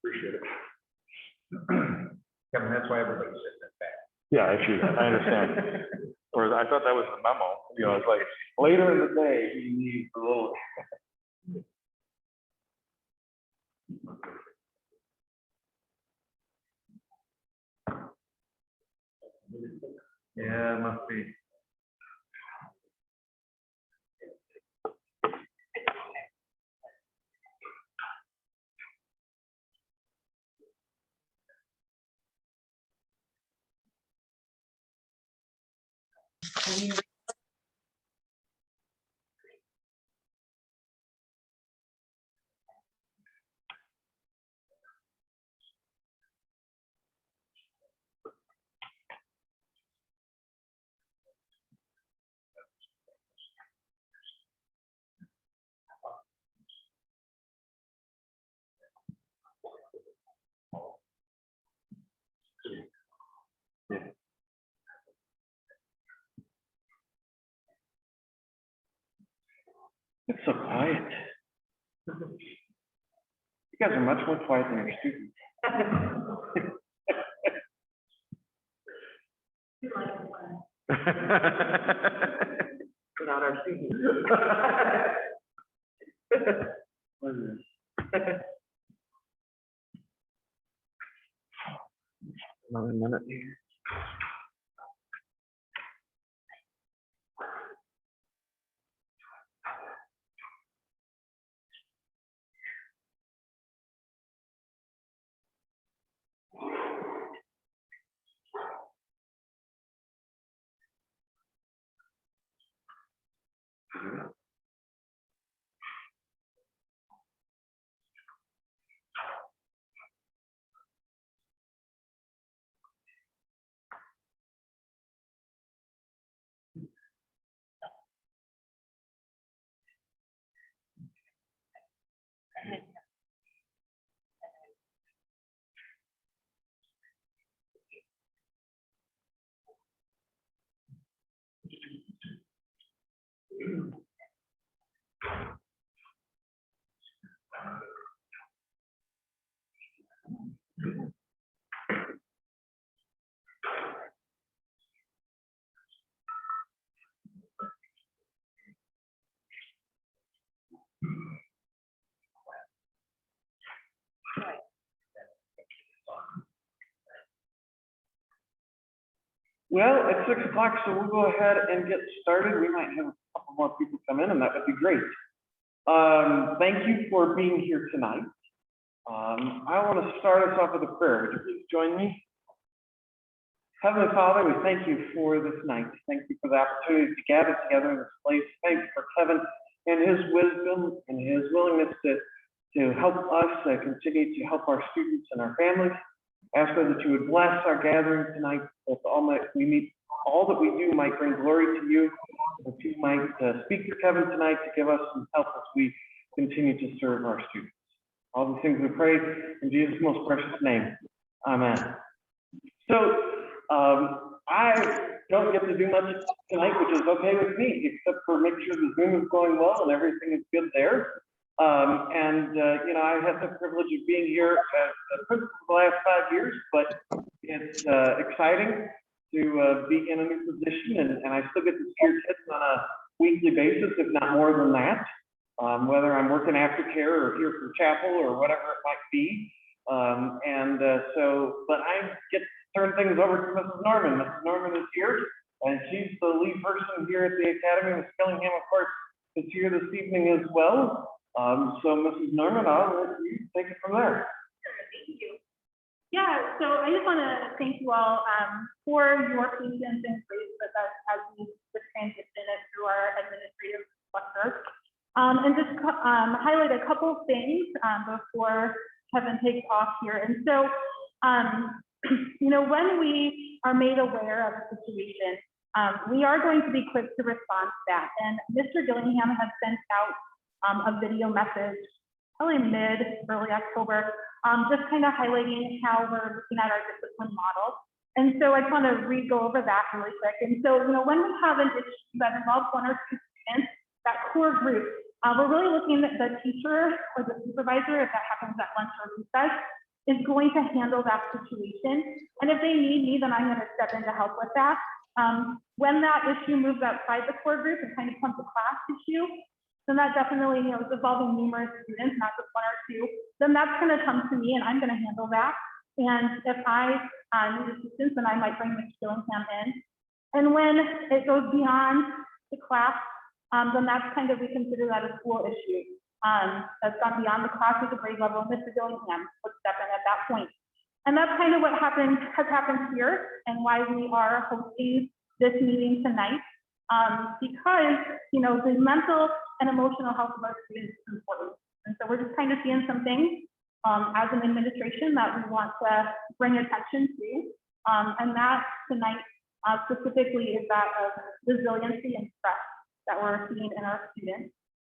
Appreciate it. Kevin, that's why everybody's sitting at back. Yeah, actually, I understand. Whereas I thought that was the memo. You know, it's like later in the day, you need a little. Yeah, it must be. It's so quiet. You guys are much more quiet than your students. Without our students. Another minute here. Well, it's 6 o'clock, so we'll go ahead and get started. We might have a couple more people come in, and that would be great. Thank you for being here tonight. I want to start us off with a prayer. Would you please join me? Heavenly Father, we thank you for this night. Thank you for the opportunity to gather together in this place. Thank you for Kevin and his wisdom and his willingness to help us continue to help our students and our families. Ask that you would bless our gathering tonight, that all that we do might bring glory to you, that you might speak to Kevin tonight to give us some help as we continue to serve our students. All these things we pray in Jesus' most precious name. Amen. So I don't get to do much tonight, which is okay with me, except for make sure the Zoom is going well and everything is good there. You know, I had the privilege of being here as a principal for the last 5 years, but it's exciting to be in a new position, and I still get to see your kids on a weekly basis, if not more than that, whether I'm working aftercare or here for chapel or whatever it might be. But I get to turn things over to Mrs. Norman. Mrs. Norman is here, and she's the lead person here at the Academy. Ms. Killingham, of course, is here this evening as well. So Mrs. Norman, I'll let you take it from there. Sure, thank you. Yeah, so I just want to thank you all for your patience and grace with us as we transition it through our administrative structure. And just highlight a couple things before Kevin takes off here. And so, you know, when we are made aware of a situation, we are going to be quick to respond to that. And Mr. Gillingham has sent out a video message, probably early October, just kind of highlighting how we're looking at our discipline model. And so I just want to go over that really quick. And so, when we have an issue that involves one or two students, that core group, we're really looking at the teacher or the supervisor, if that happens at lunch or recess, is going to handle that situation. And if they need me, then I'm going to step in to help with that. When that issue moves outside the core group and kind of becomes a class issue, then that definitely, is involving numerous students, not just one or two, then that's going to come to me and I'm going to handle that. And if I need assistance, then I might bring Ms. Dillingham in. And when it goes beyond the class, then that's kind of, we consider that a school issue. That's gone beyond the class at the grade level. Mr. Dillingham would step in at that point. And that's kind of what has happened here and why we are hosting this meeting tonight. Because, the mental and emotional health of our students is important. And so we're just kind of seeing some things as an administration that we want to bring attention to. And that tonight specifically is that of resiliency and stress that we're seeing in our students,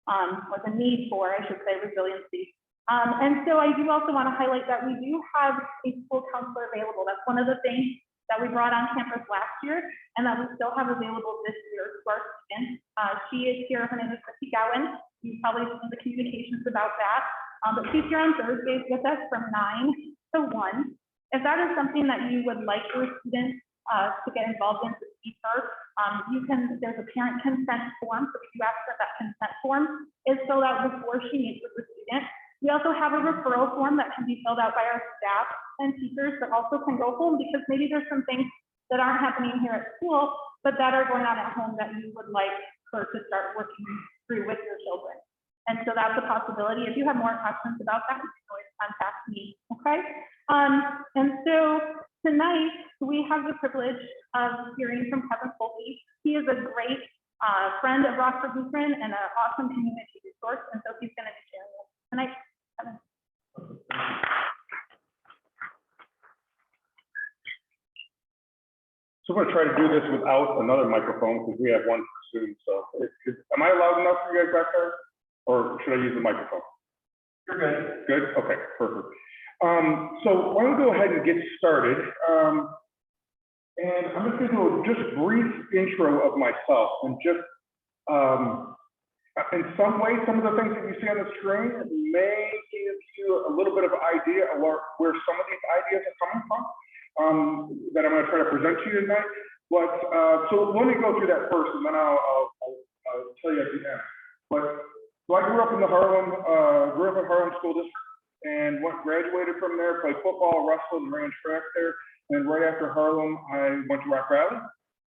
or the need for, I should say, resiliency. And so I do also want to highlight that we do have a school counselor available. That's one of the things that we brought on campus last year and that we still have available this year to our students. She is here, her name is Christy Gowan. You've probably seen the communications about that. But she's here on Thursdays with us from 9 to 1. If that is something that you would like your students to get involved in to speak her, there's a parent consent form. So if you ask that consent form is filled out before she meets with the student. We also have a referral form that can be filled out by our staff and teachers that also can go home because maybe there's some things that aren't happening here at school, but that are going on at home that you would like her to start working through with your children. And so that's a possibility. If you have more questions about that, you can always contact me, okay? And so tonight, we have the privilege of hearing from Kevin Polky. He is a great friend of Rockford Lutheran and an awesome community resource, and so he's going to be sharing with us tonight. Kevin. So I'm going to try to do this without another microphone because we have one for students. So am I loud enough for you guys back there? Or should I use the microphone? You're good. Good? Okay, perfect. So why don't we go ahead and get started. And I'm just going to do a just brief intro of myself and just in some ways, some of the things that you see on the screen may give you a little bit of idea of where some of these ideas are coming from that I'm going to try to present to you tonight. But so let me go through that first, and then I'll tell you at the end. So I grew up in the Harlem School District, and graduated from there, played football, wrestled, and ran track there. And right after Harlem, I went to Rock Valley.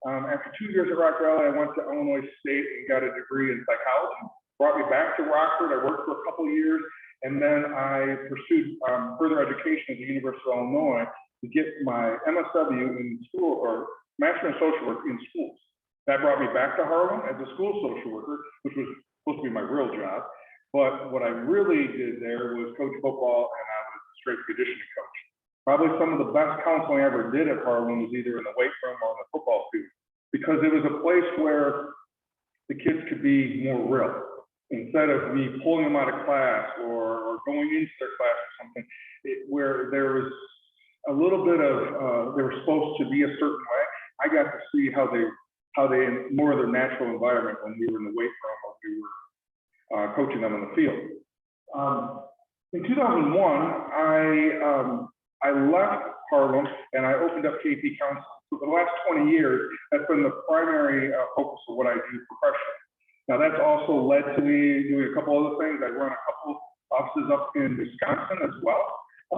After 2 years at Rock Valley, I went to Illinois State and got a degree in psychology. Brought me back to Rockford. I worked for a couple of years, and then I pursued further education at the University of Illinois to get my MSW in school, or Master in Social Work in schools. That brought me back to Harlem as a school social worker, which was supposed to be my real job. But what I really did there was coach football, and I was a strength conditioning coach. Probably some of the best counseling I ever did at Harlem was either in the weight room or on the football field, because it was a place where the kids could be more real. Instead of me pulling them out of class or going into their class or something, where there was a little bit of, they were supposed to be a certain way. I got to see how they in more of their natural environment when we were in the weight room or we were coaching them on the field. In 2001, I left Harlem and I opened up KP Counseling. So for the last 20 years, that's been the primary focus of what I do professionally. Now that's also led to me doing a couple other things. I run a couple offices up in Wisconsin as well,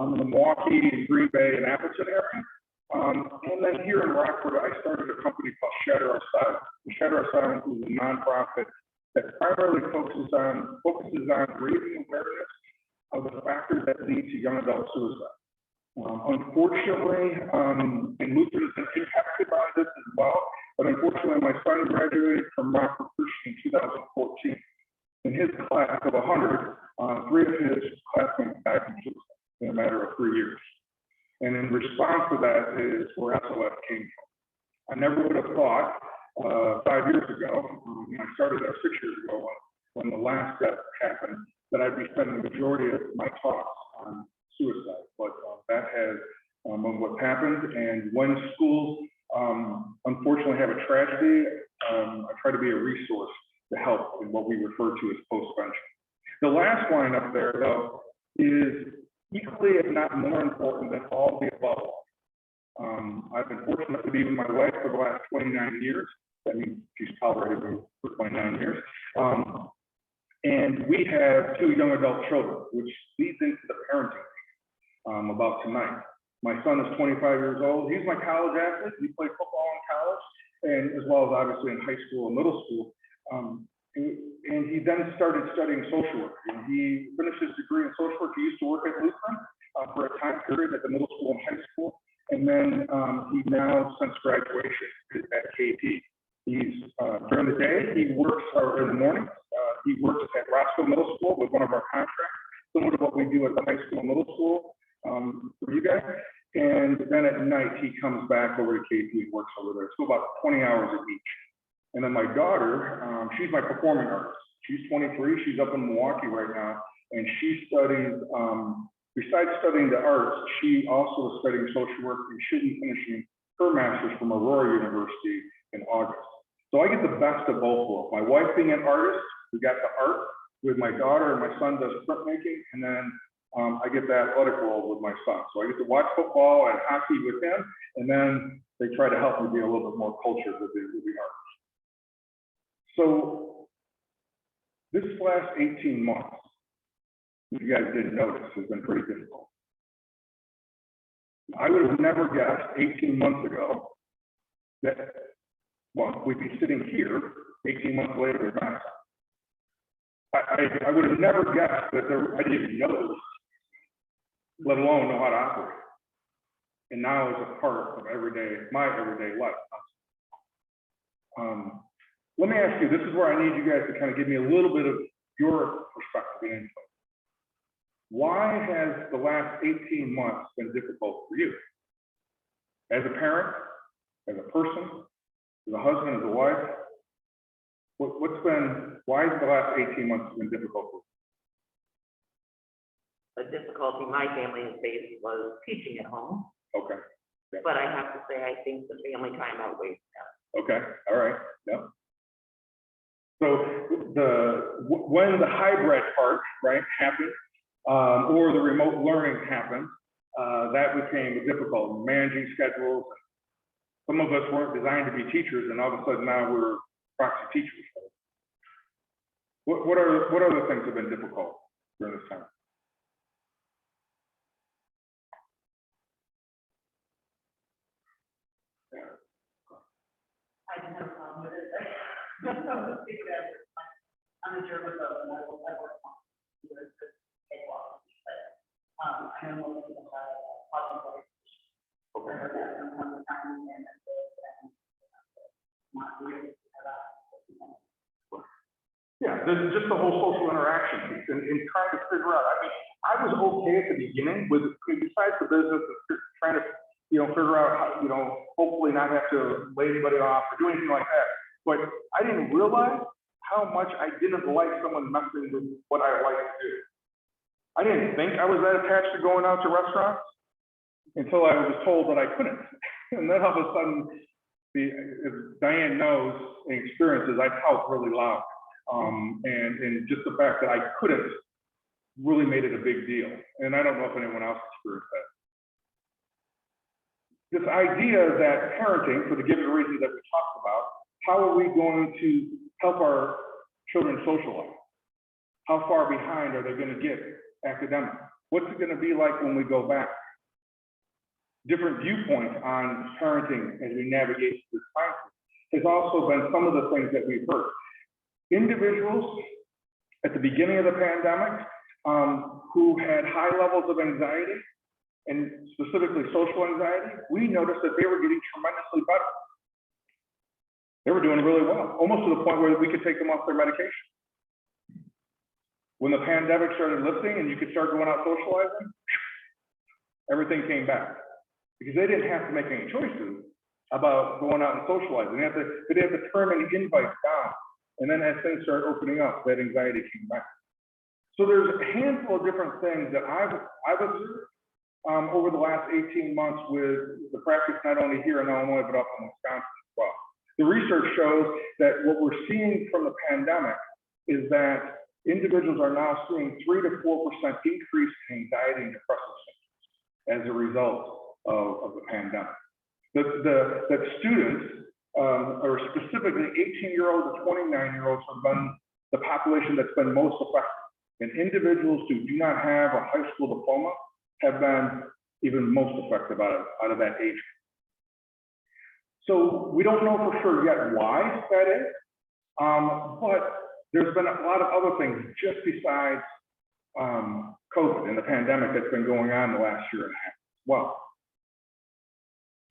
in the Milwaukee, Green Bay, and Appleton area. And then here in Rockford, I started a company called Shatter Our Silence. Shatter Our Silence is a nonprofit that primarily focuses on raising awareness of the factors that lead to young adult suicide. Unfortunately, and Lutheran has been impacted by this as well, but unfortunately, my son graduated from Rockford Christian in 2014. In his class of 100, 3 of his classmates died from suicide in a matter of 3 years. And in response to that is where SOS came from. I never would have thought 5 years ago, when I started there 6 years ago, when the last death happened, that I'd be spending the majority of my talks on suicide. But that has of what's happened. And when schools unfortunately have a tragedy, I try to be a resource to help in what we refer to as postvention. The last line up there, though, is equally, if not more important than all the above. I've been fortunate to be with my wife for the last 29 years. That means she's tolerated me for 29 years. And we have 2 young adult children, which leads into the parenting about tonight. My son is 25 years old. He's my college athlete. He played football in college, and as well as obviously in high school and middle school. And he then started studying social work. And he finished his degree in social work. He used to work at Lutheran for a time period at the middle school and high school. And then he now, since graduation, is at KP. He's during the day, he works, or in the morning, he works at Rockford Middle School with one of our contracts, similar to what we do at the high school and middle school for you guys. And then at night, he comes back over to KP and works over there. So about 20 hours a week. And then my daughter, she's my performing artist. She's 23, she's up in Milwaukee right now, and she studies, besides studying the arts, she also is studying social work, and she'll be finishing her master's from Aurora University in August. So I get the best of both worlds. My wife being an artist, we got the art with my daughter, and my son does printmaking, and then I get the athletic world with my son. So I get to watch football and hockey with him, and then they try to help me be a little bit more cultured with the art. So this last 18 months, if you guys didn't notice, has been pretty difficult. I would have never guessed 18 months ago that, well, we'd be sitting here 18 months later. I would have never guessed that I didn't know this, let alone know how to operate. And now it's a part of my everyday life. Let me ask you, this is where I need you guys to kind of give me a little bit of your perspective and input. Why has the last 18 months been difficult for you? As a parent, as a person, as a husband, as a wife, why has the last 18 months been difficult for you? The difficulty my family has faced was teaching at home. Okay. Yeah. But I have to say, I think the family time outweighs that. Okay, all right, yep. So when the hybrid part, right, happened, or the remote learning happened, that became difficult, managing schedules. Some of us weren't designed to be teachers, and all of a sudden now we're proxy teachers. What other things have been difficult during this time? I didn't have a problem with it. I'm a germaphobe, and I work on it to take walks, but I know most people have positive. Okay. I heard that from time to time, and not really Yeah, there's just the whole social interaction piece and trying to figure out. I mean, I was okay at the beginning with, besides the business, and trying to, figure out how, hopefully not have to lay anybody off or do anything like that. But I didn't realize how much I didn't like someone messing with what I like to do. I didn't think I was that attached to going out to restaurants until I was told that I couldn't. And then all of a sudden, as Diane knows and experiences, I pout really loud. And just the fact that I couldn't really made it a big deal. And I don't know if anyone else experienced that. This idea that parenting, for the given reasons that we talked about, how are we going to help our children socialize? How far behind are they going to get academically? What's it going to be like when we go back? Different viewpoints on parenting as we navigate this time has also been some of the things that we've heard. Individuals at the beginning of the pandemic who had high levels of anxiety, and specifically social anxiety, we noticed that they were getting tremendously better. They were doing really well, almost to the point where we could take them off their medication. When the pandemic started lifting and you could start going out socializing, everything came back. Because they didn't have to make any choices about going out and socializing. They had to turn any invites down. And then as things started opening up, that anxiety came back. So there's a handful of different things that I've observed over the last 18 months with the practice not only here in Illinois, but up in Wisconsin as well. The research shows that what we're seeing from the pandemic is that individuals are now seeing 3 to 4% increase in anxiety and depressive symptoms as a result of the pandemic. That students, or specifically 18-year-olds and 29-year-olds have been the population that's been most affected. And individuals who do not have a high school diploma have been even most affected out of that age. So we don't know for sure yet why that is, but there's been a lot of other things just besides COVID and the pandemic that's been going on the last year and a half as well.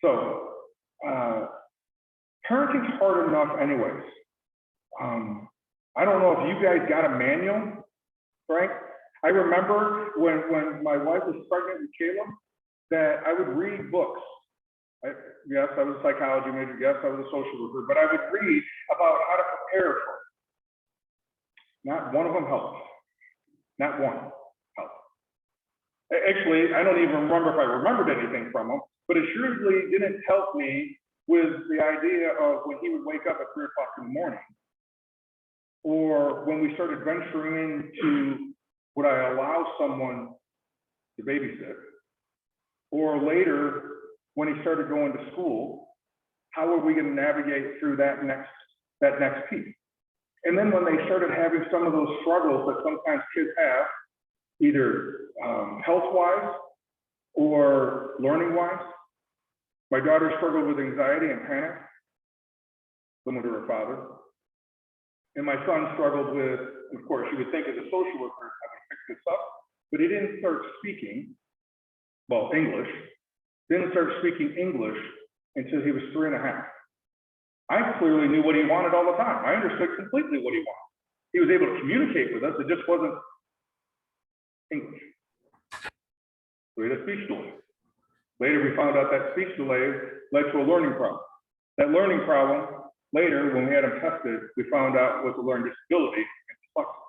So parenting's hard enough anyways. I don't know if you guys got a manual, Frank. I remember when my wife was pregnant with Caleb, that I would read books. Yes, I was a psychology major. Yes, I was a social worker, but I would read about how to prepare for it. Not one of them helped. Not one helped. Actually, I don't even remember if I remembered anything from them, but it surely didn't help me with the idea of when he would wake up at 3 o'clock in the morning, or when we started venturing into would I allow someone to babysit, or later when he started going to school, how are we going to navigate through that next piece? And then when they started having some of those struggles that sometimes kids have, either health-wise or learning-wise, my daughter struggled with anxiety and panic, similar to her father. And my son struggled with, of course, you would think as a social worker, I would fix this up, but he didn't start speaking, well, English, didn't start speaking English until he was 3 and a half. I clearly knew what he wanted all the time. I understood completely what he wanted. He was able to communicate with us, it just wasn't English. We had a speech delay. Later, we found out that speech delay led to a learning problem. That learning problem, later, when we had him tested, we found out was a learning disability and dyslexia.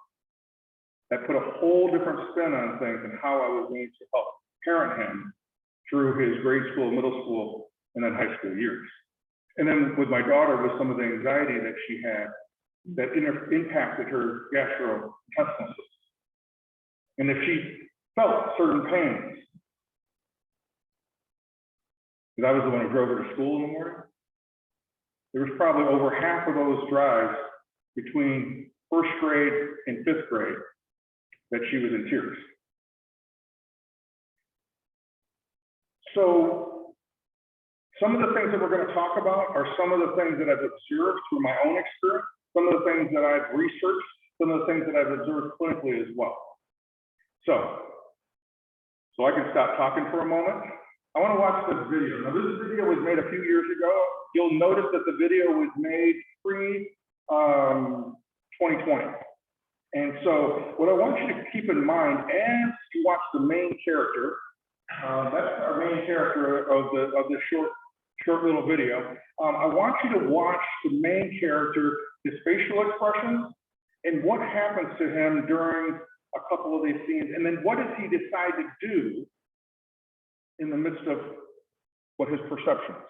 That put a whole different spin on things and how I was going to help parent him through his grade school, middle school, and then high school years. And then with my daughter, with some of the anxiety that she had, that impacted her gastrointestinal system. And if she felt certain pains, because I was the one who drove her to school in the morning, there was probably over half of those drives between 1st grade and 5th grade that she was in tears. So some of the things that we're going to talk about are some of the things that I've observed through my own experience, some of the things that I've researched, some of the things that I've observed clinically as well. So I can stop talking for a moment. I want to watch this video. Now, this video was made a few years ago. You'll notice that the video was made pre-2020. And so what I want you to keep in mind as you watch the main character, that's our main character of this short little video. I want you to watch the main character, his facial expressions, and what happens to him during a couple of these scenes, and then what does he decide to do in the midst of what his perception is.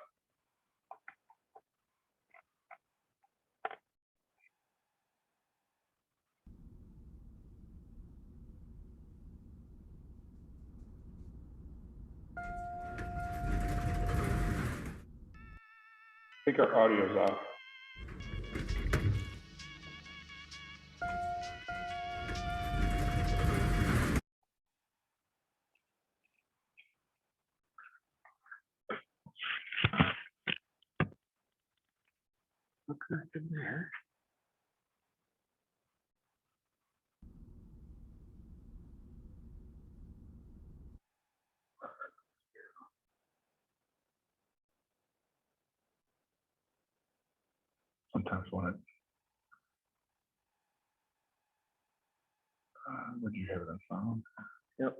I think our audio's off. Looks nothing there. Sometimes when it, would you have it on sound? Yep.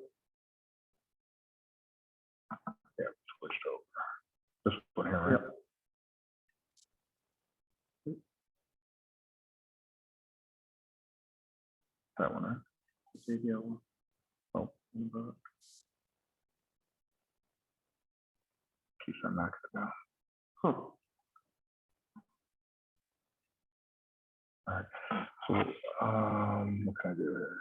Yeah, switched over. This one here, right? Yep. That one, right? Video. Oh. keeps on knocking it down. Huh. All right, so, what can I do here?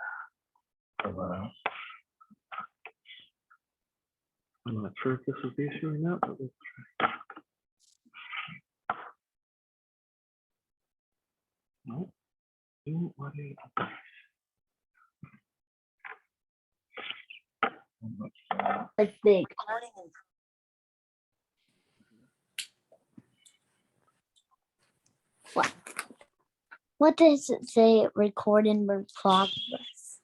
I'm not sure if this is the issue or not, but let's try. No. What is I think. What does it say? Recording in progress.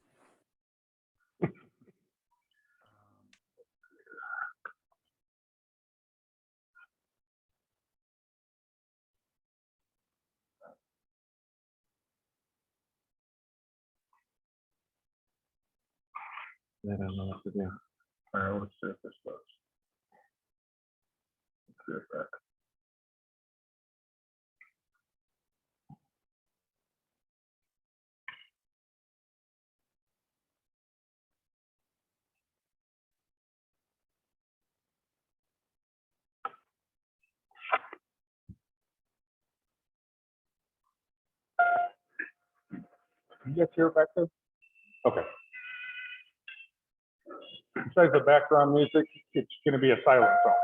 I don't know what to do. All right, let's see if this does. Let's see if that. You guys hear it back there? Okay. Besides the background music, it's going to be a silent zone.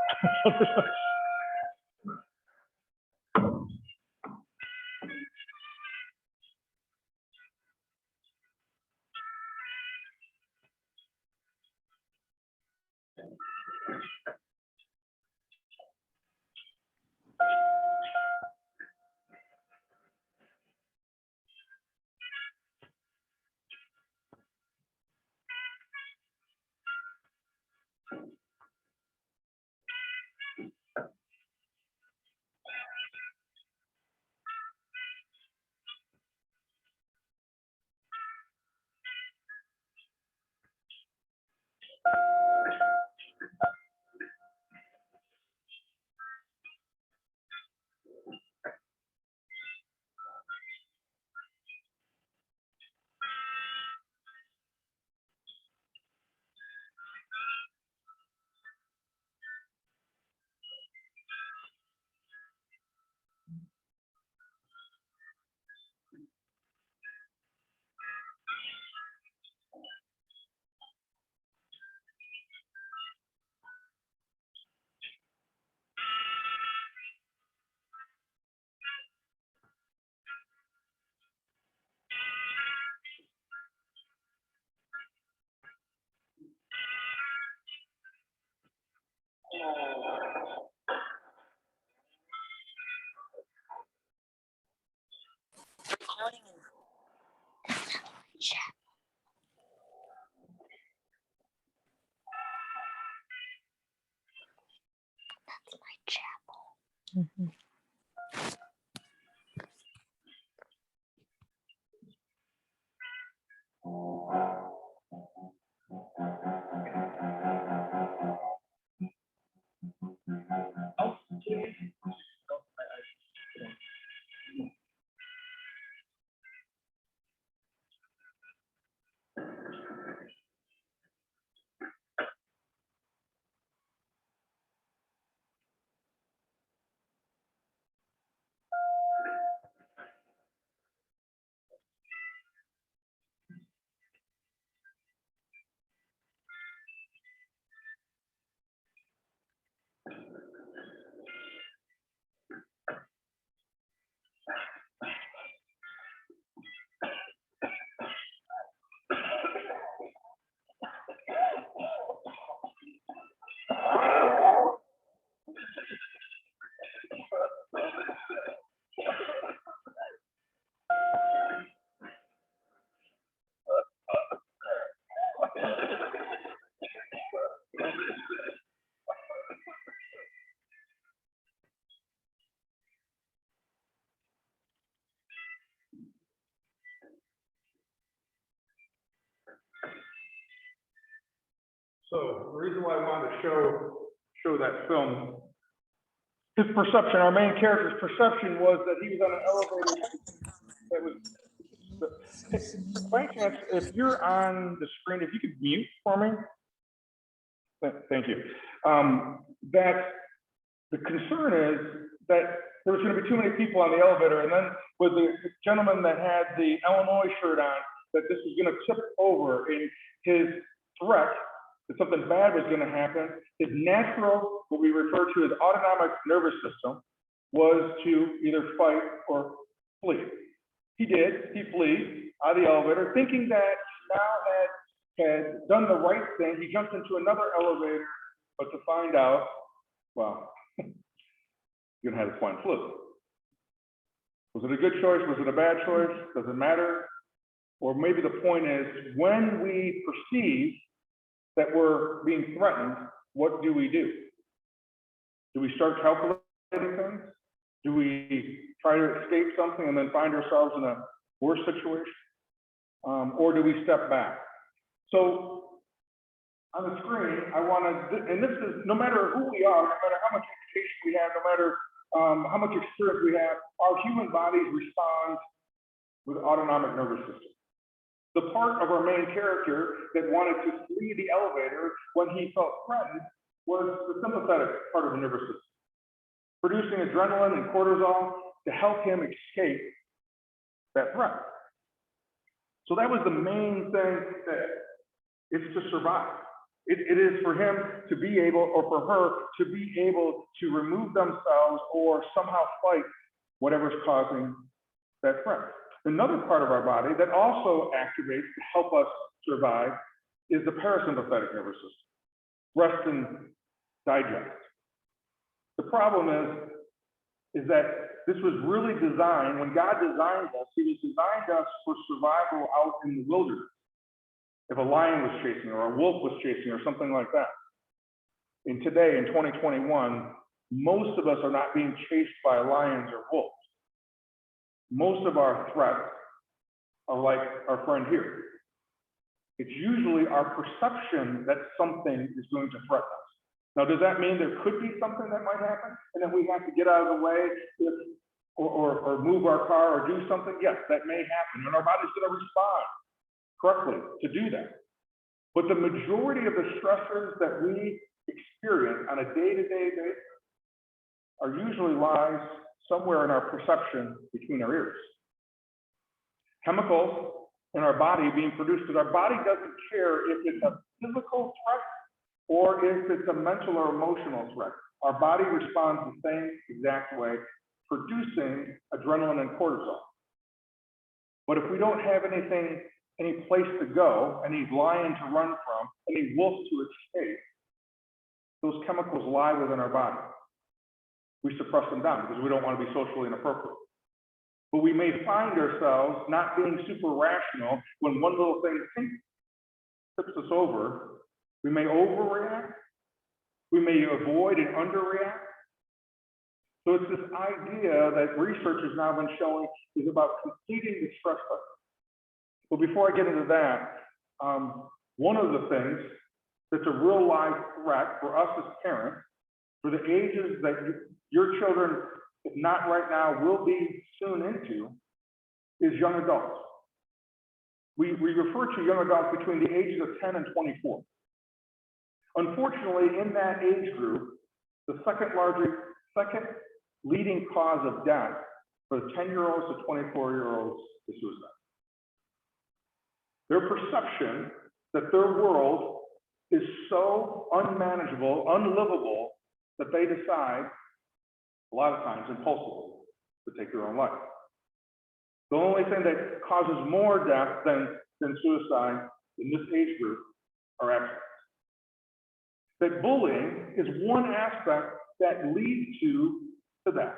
Mhm. So the reason why I wanted to show that film, his perception, our main character's perception was that he was on an elevator that was, by any chance, if you're on the screen, if you could mute for me. Thank you. That The concern is that there was going to be too many people on the elevator, and then with the gentleman that had the Illinois shirt on, that this was going to tip over in his threat that something bad was going to happen. His natural, what we refer to as autonomic nervous system, was to either fight or flee. He did. He flees out of the elevator, thinking that he now had done the right thing. He jumped into another elevator, but to find out, well, you're gonna have the swine flu. Was it a good choice? Was it a bad choice? Does it matter? Or maybe the point is, when we perceive that we're being threatened, what do we do? Do we start calculating things? Do we try to escape something and then find ourselves in a worse situation? Or do we step back? So on the screen, I want to, and this is no matter who we are, no matter how much education we have, no matter how much experience we have, our human bodies respond with autonomic nervous system. The part of our main character that wanted to flee the elevator when he felt threatened was the sympathetic part of the nervous system, producing adrenaline and cortisol to help him escape that threat. So that was the main thing, that it's to survive. It is for him to be able, or for her to be able to remove themselves or somehow fight whatever's causing that threat. Another part of our body that also activates to help us survive is the parasympathetic nervous system, rest and digest. The problem is that this was really designed, when God designed us, he was designed us for survival out in the wilderness. If a lion was chasing or a wolf was chasing or something like that. And today in 2021, most of us are not being chased by lions or wolves. Most of our threats are like our friend here. It's usually our perception that something is going to threaten us. Now, does that mean there could be something that might happen and then we have to get out of the way or move our car or do something? Yes, that may happen, and our body's going to respond correctly to do that. But the majority of the stressors that we experience on a day-to-day basis are usually lies somewhere in our perception between our ears. Chemicals in our body being produced, because our body doesn't care if it's a physical threat or if it's a mental or emotional threat. Our body responds the same exact way, producing adrenaline and cortisol. But if we don't have anything, any place to go, any lion to run from, any wolf to escape, those chemicals lie within our body. We suppress them down because we don't want to be socially inappropriate. But we may find ourselves not being super rational when one little thing tips us over. We may overreact. We may avoid and underreact. So it's this idea that research has now been showing is about completing the stress cycle. But before I get into that, one of the things that's a real life threat for us as parents, for the ages that your children, if not right now, will be soon into, is young adults. We refer to young adults between the ages of 10 and 24. Unfortunately, in that age group, the second leading cause of death for the 10-year-olds to 24-year-olds is suicide. Their perception that their world is so unmanageable, unlivable, that they decide, a lot of times impulsively, to take their own life. The only thing that causes more death than suicide in this age group are accidents. That bullying is one aspect that leads to that.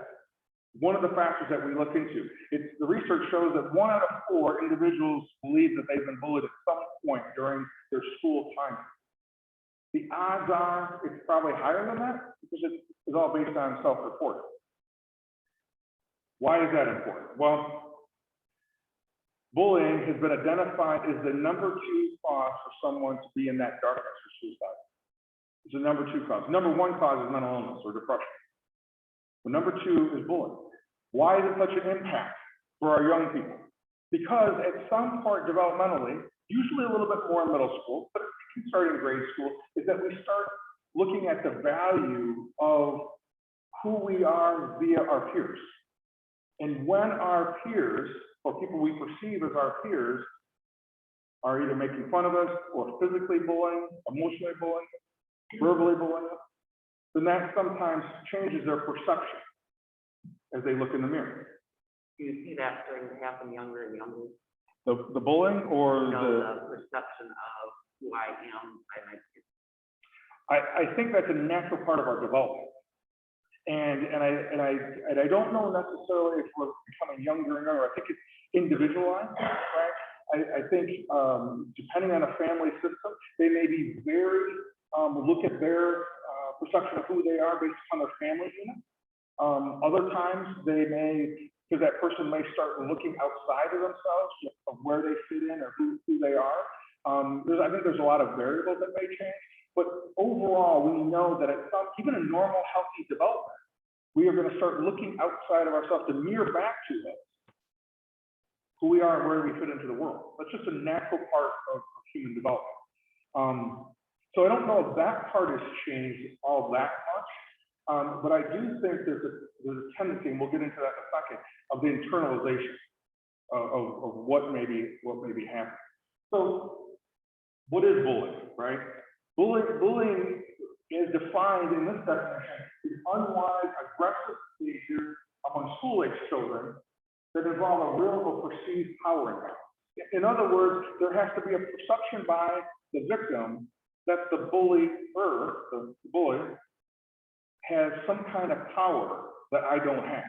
One of the factors that we look into. The research shows that 1 out of 4 individuals believe that they've been bullied at some point during their school time. The odds are it's probably higher than that because it's all based on self-reporting. Why is that important? Well, bullying has been identified as the number 2 cause for someone to be in that darkness or suicide. It's the number 2 cause. Number 1 cause is mental illness or depression. The number 2 is bullying. Why is it such an impact for our young people? Because at some part developmentally, usually a little bit more in middle school, but it can start in grade school, is that we start looking at the value of who we are via our peers. And when our peers, or people we perceive as our peers, are either making fun of us or physically bullying, emotionally bullying, verbally bullying us, then that sometimes changes their perception as they look in the mirror. Do you see that starting to happen younger and younger? The bullying or You know, the, the perception of who I am by my peers. I think that's a natural part of our development. And I don't know necessarily if we're becoming younger and younger. I think it's individualized, right? I think depending on a family system, they may be very, look at their perception of who they are based on their family unit. Other times they may, because that person may start looking outside of themselves of where they fit in or who they are. I think there's a lot of variables that may change, but overall, we know that at some, even a normal, healthy development, we are going to start looking outside of ourselves to mirror back to us who we are and where we fit into the world. That's just a natural part of human development. So I don't know if that part has changed all that much, but I do think there's a tendency, and we'll get into that in a second, of the internalization of what may be happening. So what is bullying, right? Bullying is defined in this definition as unwise, aggressive behavior among school-age children that involve a real or perceived power imbalance. In other words, there has to be a perception by the victim that the bully has some kind of power that I don't have.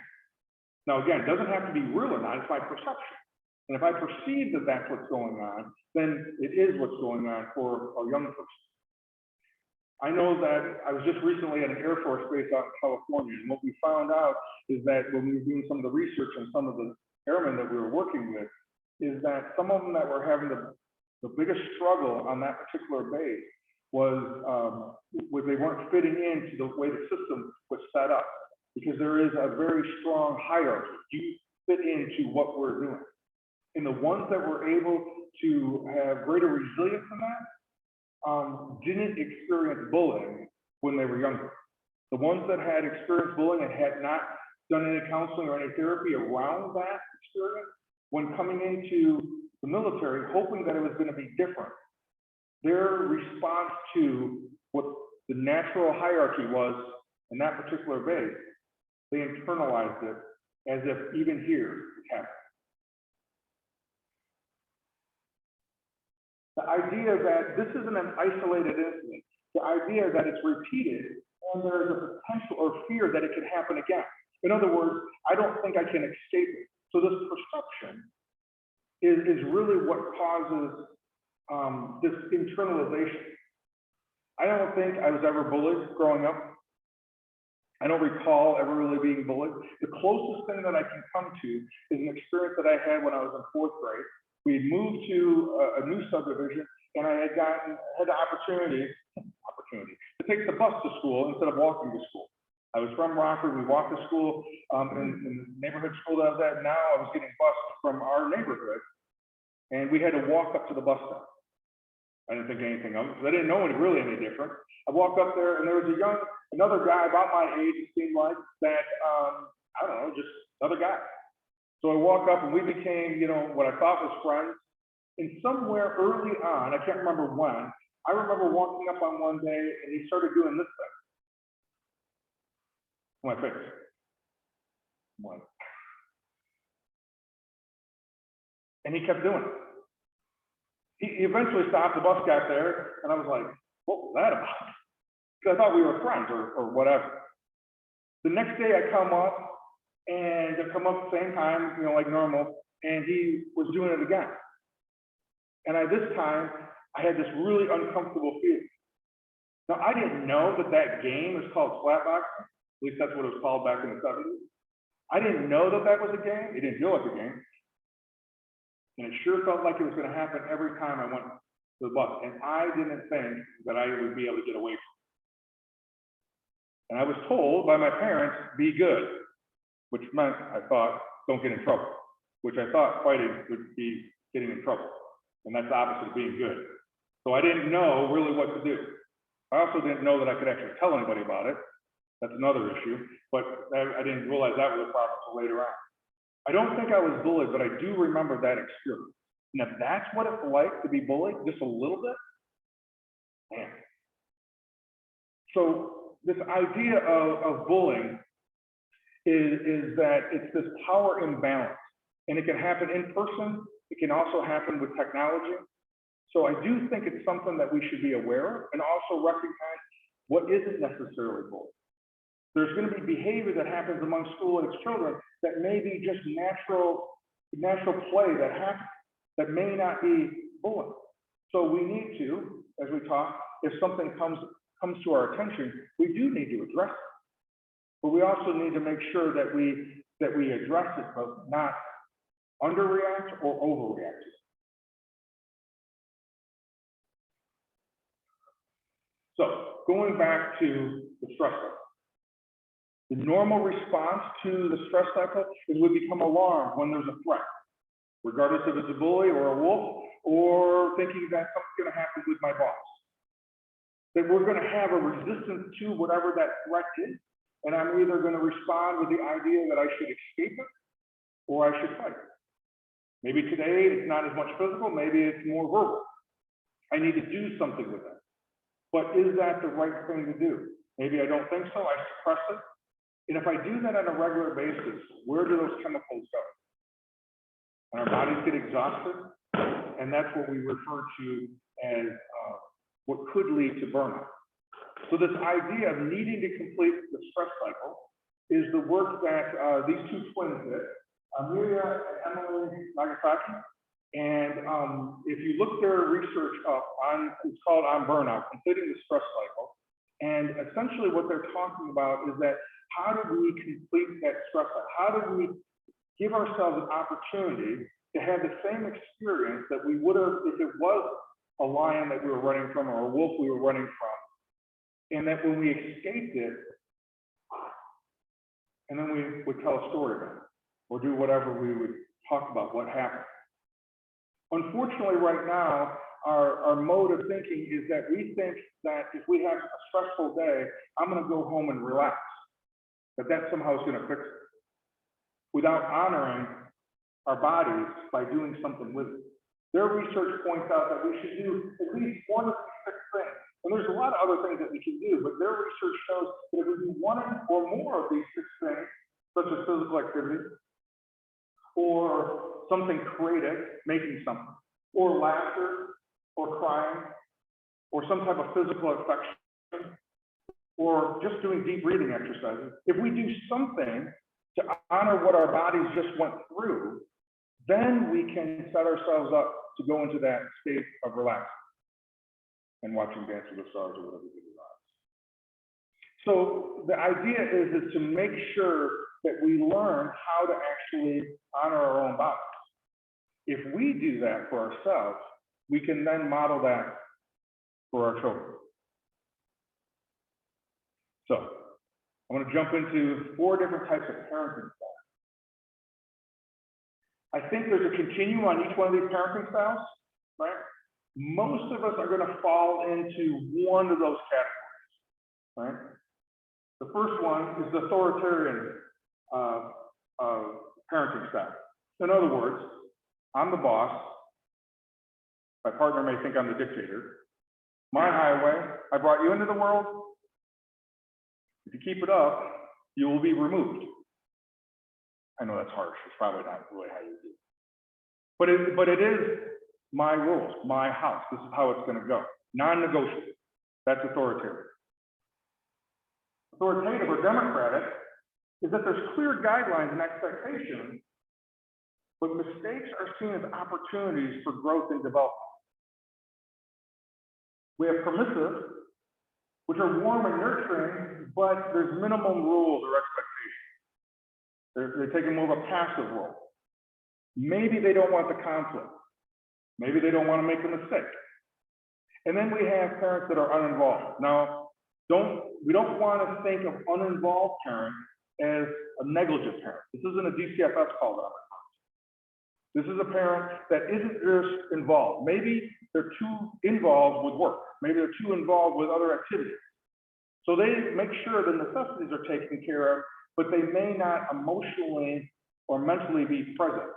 Now, again, it doesn't have to be real or not, it's my perception. And if I perceive that that's what's going on, then it is what's going on for a young person. I know that I was just recently at an Air Force base out in California, and what we found out is that when we were doing some of the research on some of the airmen that we were working with, is that some of them that were having the biggest struggle on that particular base was they weren't fitting into the way the system was set up, because there is a very strong hierarchy. Do you fit into what we're doing? And the ones that were able to have greater resilience in that, didn't experience bullying when they were younger. The ones that had experienced bullying and had not done any counseling or any therapy around that experience, when coming into the military, hoping that it was going to be different, their response to what the natural hierarchy was in that particular base, they internalized it as if even here it happened. The idea that this isn't an isolated incident, the idea that it's repeated and there's a potential or fear that it could happen again. In other words, I don't think I can escape it. So this perception is really what causes this internalization. I don't think I was ever bullied growing up. I don't recall ever really being bullied. The closest thing that I can come to is an experience that I had when I was in 4th grade. We had moved to a new subdivision, and I had had the opportunity to take the bus to school instead of walking to school. I was from Rockford. We walked to school in the neighborhood school that I was at. Now I was getting bused from our neighborhood, and we had to walk up to the bus stop. I didn't think anything of it because I didn't know really any different. I walked up there, and there was another guy about my age, it seemed like, that, I don't know, just another guy. So I walked up and we became, what I thought was friends. And somewhere early on, I can't remember when, I remember walking up on one day and he started doing this thing. My face. One. And he kept doing it. He eventually stopped, the bus got there, and I was like, what was that about? Because I thought we were friends or whatever. The next day I come up, and they come up at the same time, like normal, and he was doing it again. And this time, I had this really uncomfortable feeling. Now, I didn't know that game is called slapboxing. At least that's what it was called back in the 70s. I didn't know that was a game. It didn't feel like a game. And it sure felt like it was going to happen every time I went to the bus. And I didn't think that I would be able to get away from it. And I was told by my parents, be good, which meant, I thought, don't get in trouble, which I thought fighting would be getting in trouble. And that's the opposite of being good. So I didn't know really what to do. I also didn't know that I could actually tell anybody about it. That's another issue, but I didn't realize that was a problem until later on. I don't think I was bullied, but I do remember that experience. And if that's what it's like to be bullied, just a little bit, man. So this idea of bullying is that it's this power imbalance, and it can happen in person. It can also happen with technology. So I do think it's something that we should be aware of, and also recognize what isn't necessarily bullying. There's going to be behavior that happens among school-age children that may be just natural play that happens, that may not be bullying. So we need to, as we talk, if something comes to our attention, we do need to address it. But we also need to make sure that we address it, but not underreact or overreact. So going back to the stress cycle. The normal response to the stress cycle is we become alarmed when there's a threat, regardless if it's a bully or a wolf, or thinking that something's going to happen with my boss. That we're going to have a resistance to whatever that threat is, and I'm either going to respond with the idea that I should escape it, or I should fight. Maybe today it's not as much physical, maybe it's more verbal. I need to do something with it. But is that the right thing to do? Maybe I don't think so, I suppress it. And if I do that on a regular basis, where do those chemicals go? And our bodies get exhausted, and that's what we refer to as what could lead to burnout. So this idea of needing to complete the stress cycle is the work that these two twins did, Amelia and Emily Nagasaki. And if you look their research up on, it's called On Burnout, Completing the Stress Cycle. And essentially what they're talking about is that how do we complete that stress cycle? How do we give ourselves an opportunity to have the same experience that we would have if it was a lion that we were running from or a wolf we were running from, and that when we escaped it, and then we would tell a story about it, or do whatever we would talk about what happened. Unfortunately, right now, our mode of thinking is that we think that if we have a stressful day, I'm going to go home and relax, that somehow is going to fix it, without honoring our bodies by doing something with it. Their research points out that we should do at least one of these 6 things. And there's a lot of other things that we can do, but their research shows that if we do one or more of these 6 things, such as physical activity, or something creative, making something, or laughter, or crying, or some type of physical affection, or just doing deep breathing exercises, if we do something to honor what our bodies just went through, then we can set ourselves up to go into that state of relaxing and watching Dance with the Stars or whatever we do. So the idea is to make sure that we learn how to actually honor our own bodies. If we do that for ourselves, we can then model that for our children. So I want to jump into 4 different types of parenting styles. I think there's a continuum on each one of these parenting styles, right? Most of us are going to fall into one of those categories, right? The first one is the authoritarian parenting style. In other words, I'm the boss. My partner may think I'm the dictator. My highway, I brought you into the world. If you keep it up, you will be removed. I know that's harsh. It's probably not really how you do it. But it is my rules, my house. This is how it's going to go. Non-negotiable. That's authoritarian. Authoritative or democratic is that there's clear guidelines and expectations, but mistakes are seen as opportunities for growth and development. We have permissive, which are warm and nurturing, but there's minimum rules or expectations. They're taking more of a passive role. Maybe they don't want the conflict. Maybe they don't want to make a mistake. And then we have parents that are uninvolved. Now, we don't want to think of uninvolved parents as a negligent parent. This isn't a DCFS call that I'm referring to. This is a parent that isn't just involved. Maybe they're too involved with work. Maybe they're too involved with other activities. So they make sure the necessities are taken care of, but they may not emotionally or mentally be present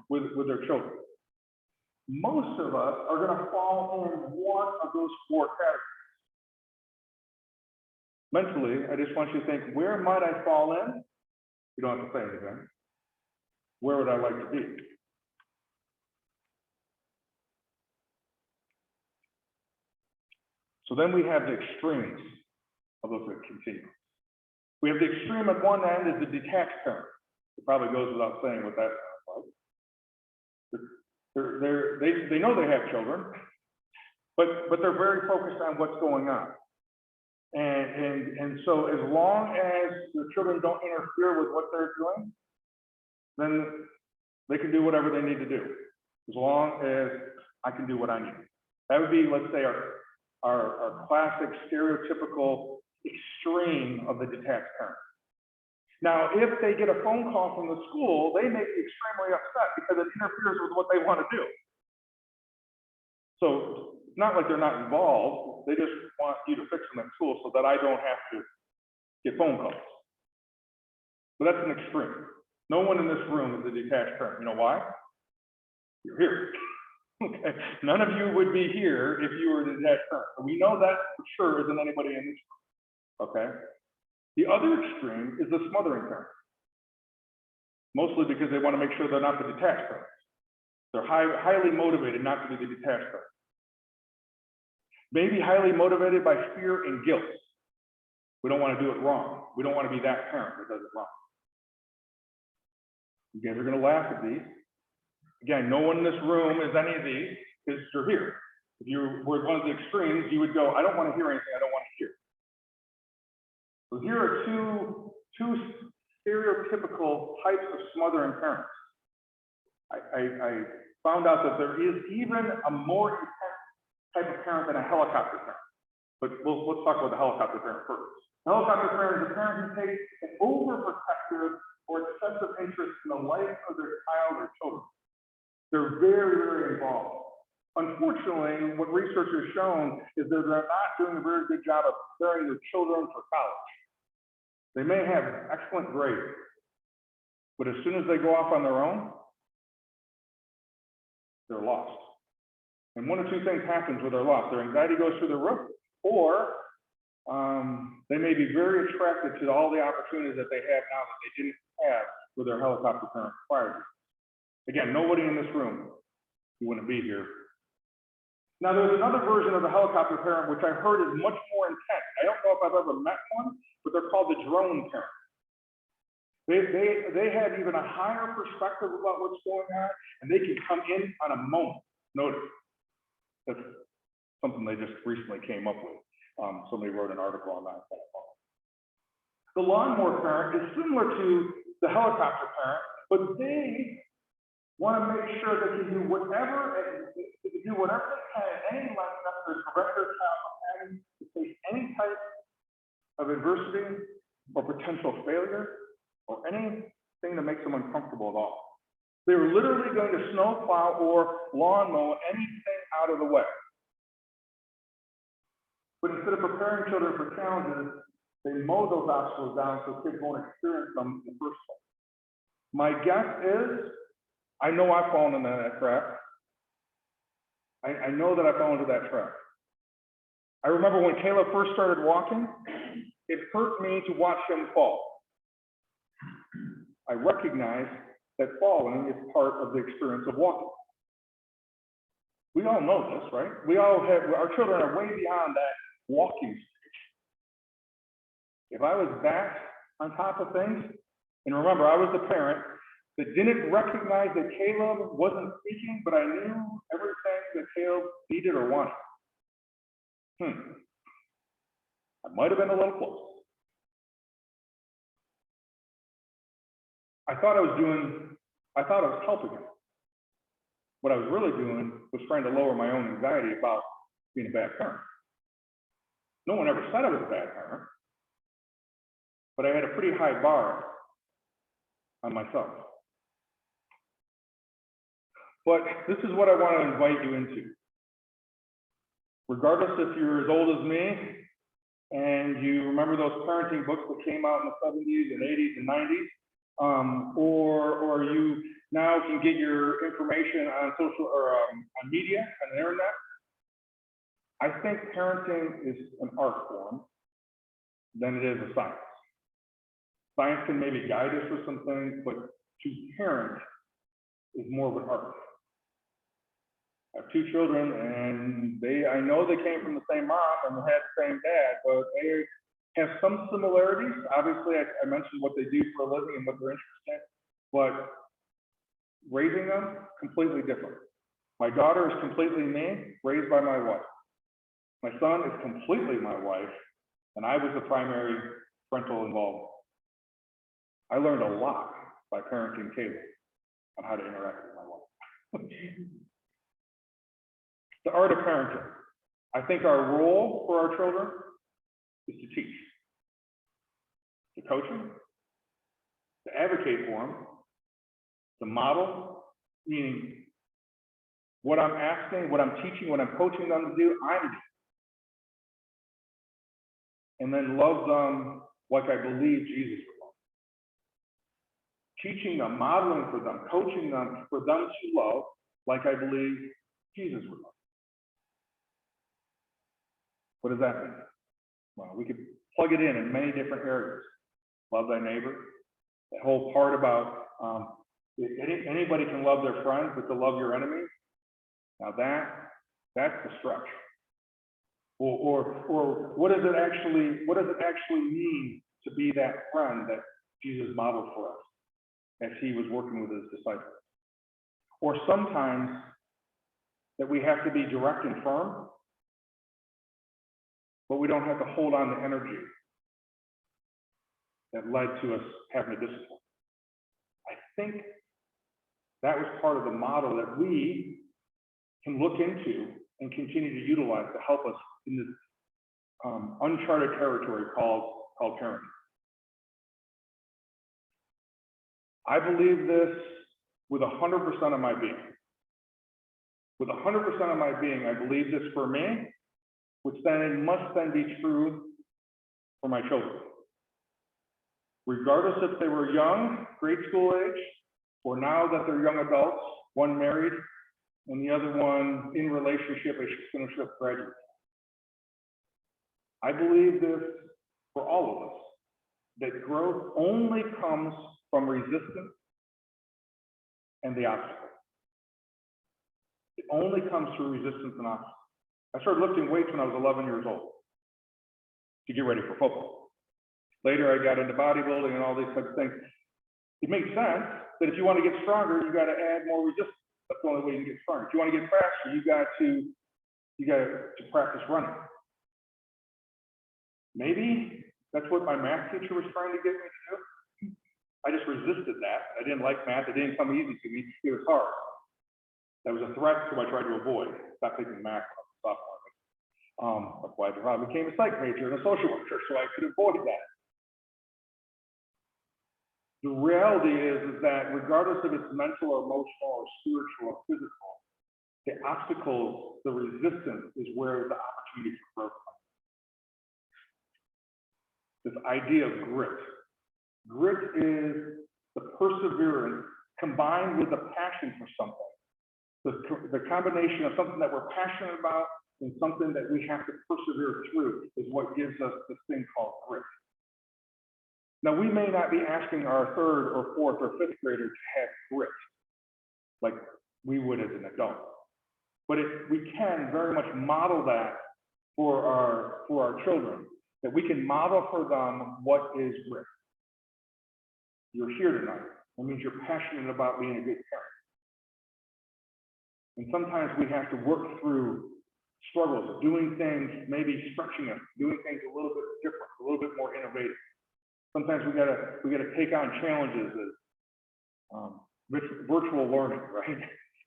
with their children. Most of us are going to fall in one of those four categories. Mentally, I just want you to think, where might I fall in? You don't have to say anything. Where would I like to be? So then we have the extremes of those that continue. We have the extreme at one end is the detached parent. It probably goes without saying what that sounds like. They know they have children, but they're very focused on what's going on. And so as long as the children don't interfere with what they're doing, then they can do whatever they need to do, as long as I can do what I need. That would be, let's say, our classic stereotypical extreme of the detached parent. Now, if they get a phone call from the school, they may be extremely upset because it interferes with what they want to do. So it's not like they're not involved. They just want you to fix them at school so that I don't have to get phone calls. But that's an extreme. No one in this room is a detached parent. You know why? You're here. Okay. None of you would be here if you were a detached parent. We know that for sure isn't anybody in this room. Okay. The other extreme is the smothering parent. Mostly because they want to make sure they're not the detached parents. They're highly motivated not to be the detached parent. Maybe highly motivated by fear and guilt. We don't want to do it wrong. We don't want to be that parent that does it wrong. You guys are going to laugh at these. Again, no one in this room is any of these because you're here. If you were one of the extremes, you would go, I don't want to hear anything I don't want to hear. So here are two stereotypical types of smothering parents. I found out that there is even a more intense type of parent than a helicopter parent. But let's talk about the helicopter parent first. The helicopter parent is a parent who takes an overprotective or excessive interest in the life of their child or children. They're very, very involved. Unfortunately, what research has shown is that they're not doing a very good job of preparing their children for college. They may have excellent grades, but as soon as they go off on their own, they're lost. And one of two things happens when they're lost. Their anxiety goes through the roof, or they may be very attracted to all the opportunities that they have now that they didn't have with their helicopter parents prior to. Again, nobody in this room, you wouldn't be here. Now, there's another version of the helicopter parent, which I heard is much more intense. I don't know if I've ever met one, but they're called the drone parent. They have even a higher perspective about what's going on, and they can come in on a moment. Notice, that's something they just recently came up with. Somebody wrote an article on that. The lawnmower parent is similar to the helicopter parent, but they want to make sure that they do whatever they can at any length necessary to prevent their child from having to face any type of adversity or potential failure or anything that makes them uncomfortable at all. They're literally going to snowplow or lawn mow anything out of the way. But instead of preparing children for challenges, they mow those obstacles down so kids won't experience them in the first place. My guess is, I know I've fallen into that trap. I know that I fell into that trap. I remember when Caleb first started walking, it hurt me to watch him fall. I recognize that falling is part of the experience of walking. We all know this, right? We all have, our children are way beyond that walking stage. If I was back on top of things, and remember, I was the parent that didn't recognize that Caleb wasn't speaking, but I knew everything that Caleb needed or wanted. I might have been a little close. I thought I was helping him. What I was really doing was trying to lower my own anxiety about being a bad parent. No one ever said I was a bad parent, but I had a pretty high bar on myself. But this is what I want to invite you into. Regardless if you're as old as me and you remember those parenting books that came out in the 70s and 80s and 90s, or you now can get your information on social or on media, on the internet. I think parenting is an art form than it is a science. Science can maybe guide us with some things, but to parent is more of an art. I have 2 children, and I know they came from the same mom and had the same dad, but they have some similarities. Obviously, I mentioned what they do for a living and what they're interested in, but raising them, completely different. My daughter is completely me, raised by my wife. My son is completely my wife, and I was the primary parental involvement. I learned a lot by parenting Caleb on how to interact with my wife. The art of parenting. I think our role for our children is to teach, to coach them, to advocate for them, to model, meaning what I'm asking, what I'm teaching, what I'm coaching them to do, I'm doing. And then love them like I believe Jesus would love. Teaching them, modeling for them, coaching them for them to love like I believe Jesus would love. What does that mean? Well, we could plug it in many different areas. Love thy neighbor. That whole part about anybody can love their friends, but to love your enemies. Now that's the stretch. Or what does it actually mean to be that friend that Jesus modeled for us as he was working with his disciples? Or sometimes that we have to be direct and firm, but we don't have to hold on to energy that led to us having a discipline. I think that was part of the model that we can look into and continue to utilize to help us in this uncharted territory called parenting. I believe this with 100% of my being. With 100% of my being, I believe this for me, which then must then be true for my children. Regardless if they were young, grade school age, or now that they're young adults, one married and the other one in relationship as she finished up graduate. I believe this for all of us, that growth only comes from resistance and the obstacle. It only comes through resistance and obstacle. I started lifting weights when I was 11 years old to get ready for football. Later, I got into bodybuilding and all these types of things. It makes sense that if you want to get stronger, you got to add more resistance. That's the only way you can get stronger. If you want to get faster, you got to practice running. Maybe that's what my math teacher was trying to get me to do. I just resisted that. I didn't like math. It didn't come easy to me. It was hard. That was a threat, so I tried to avoid. Stop taking math when I was a sophomore. That's why I became a psych major and a social worker, so I could avoid that. The reality is that regardless if it's mental or emotional or spiritual or physical, the obstacles, the resistance is where the opportunity for growth comes. This idea of grit. Grit is the perseverance combined with the passion for something. The combination of something that we're passionate about and something that we have to persevere through is what gives us this thing called grit. Now, we may not be asking our 3rd or 4th or 5th grader to have grit like we would as an adult, but we can very much model that for our children, that we can model for them what is grit. You're here tonight. That means you're passionate about being a good parent. And sometimes we have to work through struggles, doing things, maybe stretching us, doing things a little bit different, a little bit more innovative. Sometimes we gotta take on challenges as virtual learning, right?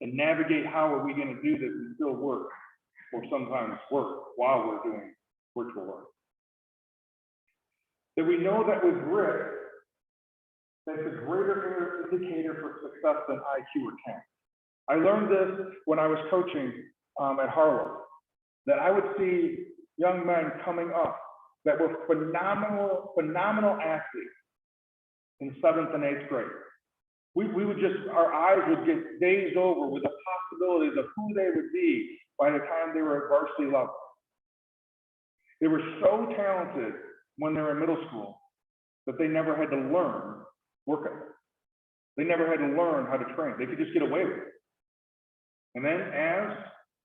And navigate how are we going to do this and still work, or sometimes work while we're doing virtual learning. That we know that with grit, that's a greater indicator for success than IQ or talent. I learned this when I was coaching at Harlow, that I would see young men coming up that were phenomenal athletes in 7th and 8th grade. We would just, our eyes would get dazed over with the possibilities of who they would be by the time they were at varsity level. They were so talented when they were in middle school that they never had to learn work ethic. They never had to learn how to train. They could just get away with it. And then as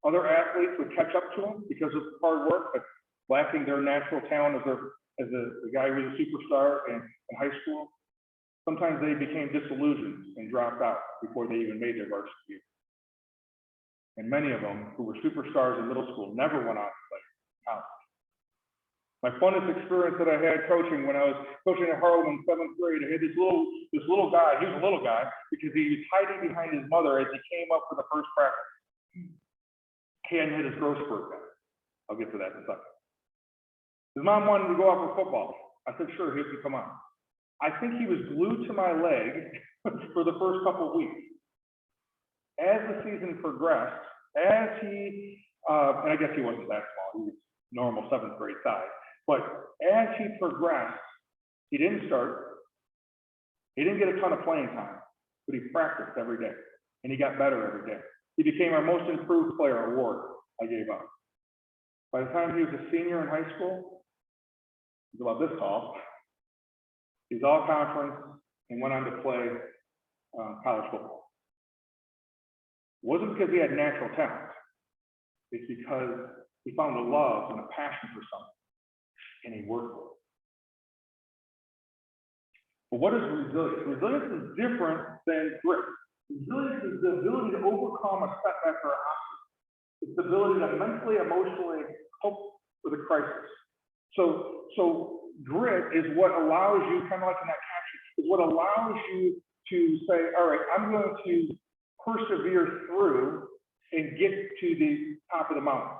other athletes would catch up to them because of hard work, but lacking their natural talent as a guy who was a superstar in high school, sometimes they became disillusioned and dropped out before they even made their varsity year. And many of them who were superstars in middle school never went on to play college. My funnest experience that I had coaching when I was coaching at Harlem in 7th grade, I had this little guy, he was a little guy, because he was hiding behind his mother as he came up for the first practice. He hadn't hit his growth spurt yet. I'll get to that in a second. His mom wanted to go out for football. I said, sure, he can come on. I think he was glued to my leg for the first couple of weeks. As the season progressed, as he, and I guess he wasn't that small, he was normal 7th grade size, but as he progressed, he didn't start, he didn't get a ton of playing time, but he practiced every day, and he got better every day. He became our most improved player award I gave out. By the time he was a senior in high school, he was about this tall. He was all conference and went on to play college football. It wasn't because he had natural talent. It's because he found a love and a passion for something, and he worked for it. But what is resilience? Resilience is different than grit. Resilience is the ability to overcome a setback or an obstacle. It's the ability to mentally, emotionally cope with a crisis. So grit is what allows you, kind of like in that caption, is what allows you to say, all right, I'm going to persevere through and get to the top of the mountain.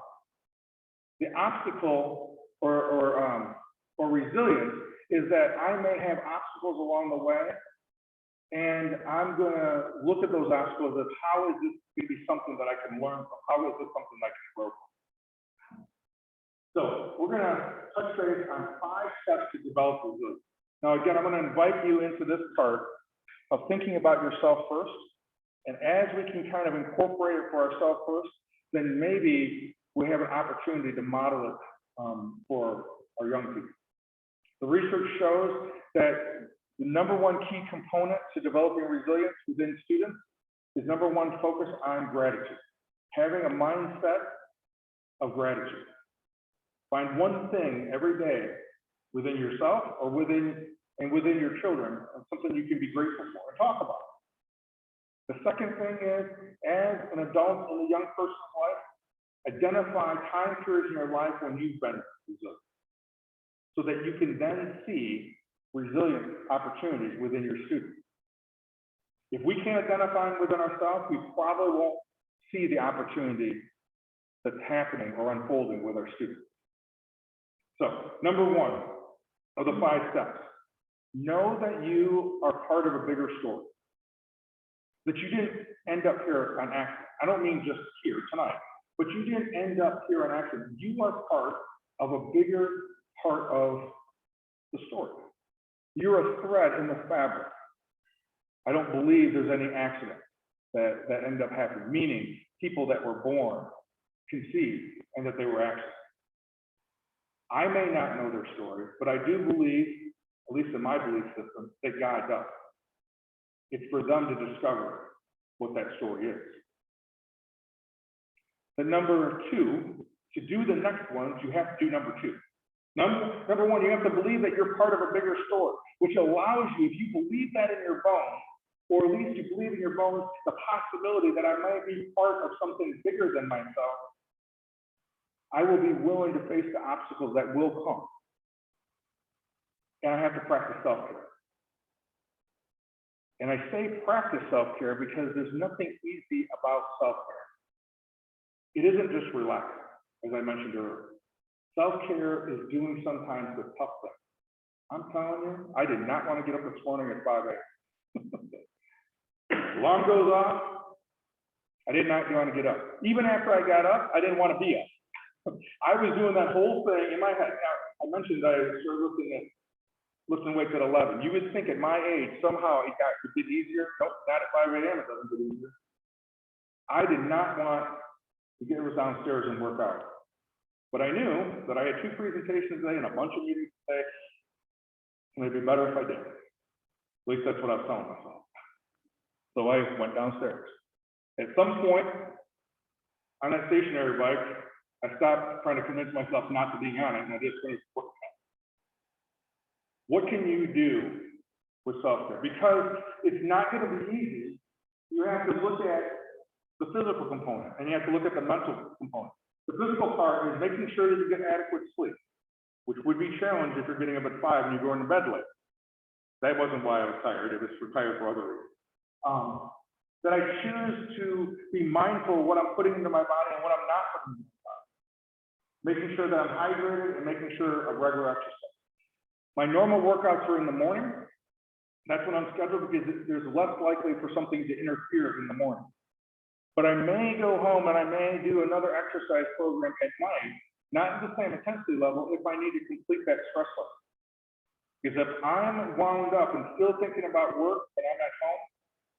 The obstacle or resilience is that I may have obstacles along the way, and I'm going to look at those obstacles as how is this going to be something that I can learn from? How is this something that I can grow from? So we're going to touch base on 5 steps to develop resilience. Now, again, I'm going to invite you into this part of thinking about yourself first. And as we can kind of incorporate it for ourselves first, then maybe we have an opportunity to model it for our young people. The research shows that the #1 key component to developing resilience within students is #1 focus on gratitude. Having a mindset of gratitude. Find one thing every day within yourself or within your children, something you can be grateful for and talk about. The second thing is, as an adult in a young person's life, identify time periods in your life when you've been resilient, so that you can then see resilient opportunities within your students. If we can't identify them within ourselves, we probably won't see the opportunity that's happening or unfolding with our students. So, #1 of the 5 steps, know that you are part of a bigger story. That you didn't end up here on accident. I don't mean just here tonight, but you didn't end up here on accident. You are part of a bigger part of the story. You're a thread in the fabric. I don't believe there's any accident that end up happening, meaning people that were born, conceived, and that they were accidents. I may not know their story, but I do believe, at least in my belief system, that God does. It's for them to discover what that story is. The #2, to do the next ones, you have to do #2. #1, you have to believe that you're part of a bigger story, which allows you, if you believe that in your bones, or at least you believe in your bones, the possibility that I might be part of something bigger than myself, I will be willing to face the obstacles that will come. And I have to practice self-care. And I say practice self-care because there's nothing easy about self-care. It isn't just relaxing, as I mentioned earlier. Self-care is doing sometimes the tough thing. I'm telling you, I did not want to get up this morning at 5 a.m. Alarm goes off, I did not want to get up. Even after I got up, I didn't want to be up. I was doing that whole thing in my head. Now, I mentioned I started lifting weights at 11. You would think at my age, somehow it get easier. Nope, not at 5 a.m. it doesn't get easier. I did not want to get downstairs and work out. But I knew that I had 2 presentations today and a bunch of meetings today. And it'd be better if I did. At least that's what I was telling myself. So I went downstairs. At some point on that stationary bike, I stopped trying to convince myself not to be on it, and I just finished working out. What can you do with self-care? Because it's not going to be easy. You have to look at the physical component, and you have to look at the mental component. The physical part is making sure that you get adequate sleep, which would be challenged if you're getting up at 5 and you're going to bed late. That wasn't why I was tired. It was tired for other reasons. That I choose to be mindful of what I'm putting into my body and what I'm not putting into my body. Making sure that I'm hydrated and making sure of regular exercise. My normal workouts are in the morning. That's when I'm scheduled because there's less likely for something to interfere in the morning. But I may go home and I may do another exercise program at night, not at the same intensity level if I need to complete that stress level. Because if I'm wound up and still thinking about work and I'm at home,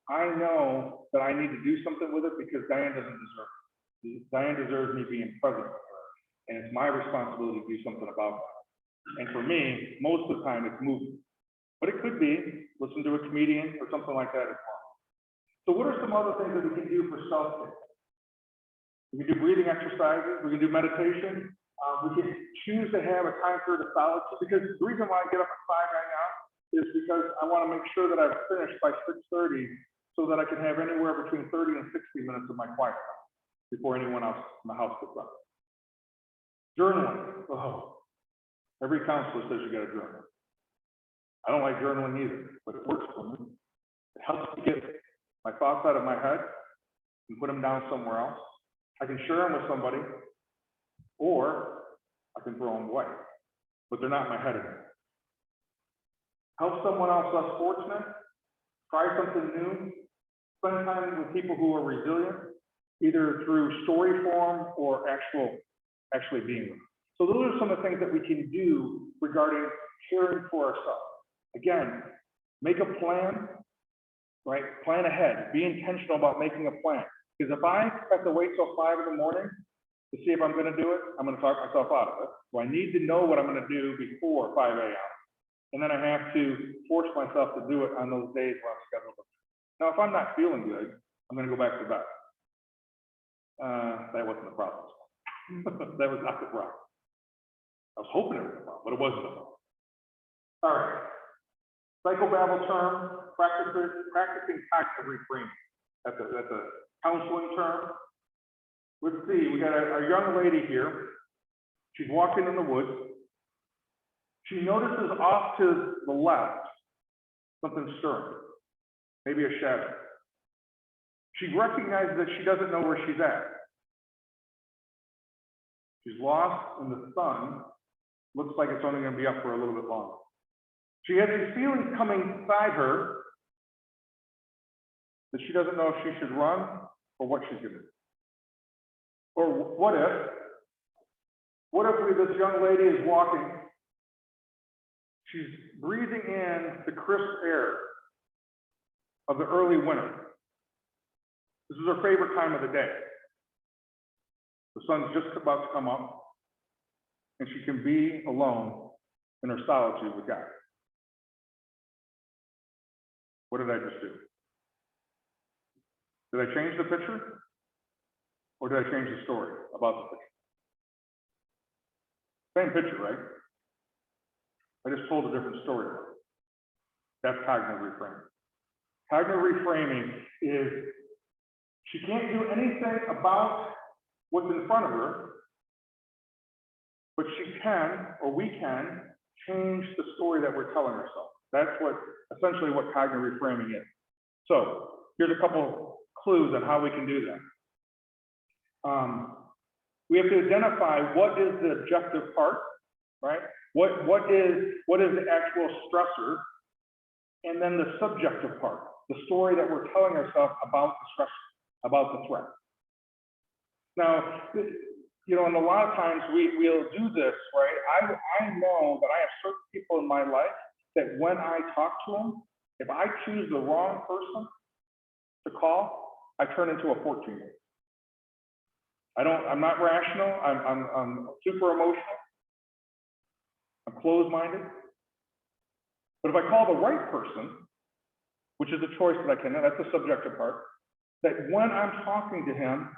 I know that I need to do something with it because Diane doesn't deserve it. Diane deserves me being present with her. And it's my responsibility to do something about that. And for me, most of the time it's moving. But it could be listen to a comedian or something like that as well. So what are some other things that we can do for self-care? We can do breathing exercises, we can do meditation, we can choose to have a time for the solitude, because the reason why I get up at 5 right now is because I want to make sure that I've finished by 6:30 so that I can have anywhere between 30 and 60 minutes of my quiet time before anyone else in the house gets up. Journaling. Oh, every counselor says you got to journal. I don't like journaling either, but it works for me. It helps me get my thoughts out of my head and put them down somewhere else. I can share them with somebody, or I can throw them away, but they're not in my head anymore. Help someone else less fortunate, try something new, spend time with people who are resilient, either through story form or actually being with them. So those are some of the things that we can do regarding caring for ourselves. Again, make a plan, right? Plan ahead, be intentional about making a plan. Because if I have to wait till 5 in the morning to see if I'm going to do it, I'm going to talk myself out of it. So I need to know what I'm going to do before 5 a.m. And then I have to force myself to do it on those days where I'm scheduled. Now, if I'm not feeling good, I'm going to go back to bed. That wasn't the problem. That was not the problem. I was hoping it was the problem, but it wasn't the problem. All right. Psychobabble term, practicing cognitive reframing. That's a counseling term. Let's see, we got a young lady here. She's walking in the woods. She notices off to the left something stirring, maybe a shadow. She recognizes that she doesn't know where she's at. She's lost in the sun. Looks like it's only going to be up for a little bit longer. She has these feelings coming inside her that she doesn't know if she should run or what she's going to do. Or what if this young lady is walking, she's breathing in the crisp air of the early winter. This is her favorite time of the day. The sun's just about to come up, and she can be alone in her solitude with God. What did I just do? Did I change the picture? Or did I change the story about the picture? Same picture, right? I just told a different story. That's cognitive reframing. Cognitive reframing is she can't do anything about what's in front of her, but she can, or we can, change the story that we're telling ourselves. That's essentially what cognitive reframing is. So here's a couple clues on how we can do that. We have to identify what is the objective part, right? What is the actual stressor, and then the subjective part, the story that we're telling ourselves about the stressor, about the threat. Now, you know, and a lot of times we'll do this, right? I know that I have certain people in my life that when I talk to them, if I choose the wrong person to call, I turn into a 14-year-old. I'm not rational, I'm super emotional, I'm closed-minded. But if I call the right person, which is a choice that I can, that's the subjective part, that when I'm talking to him,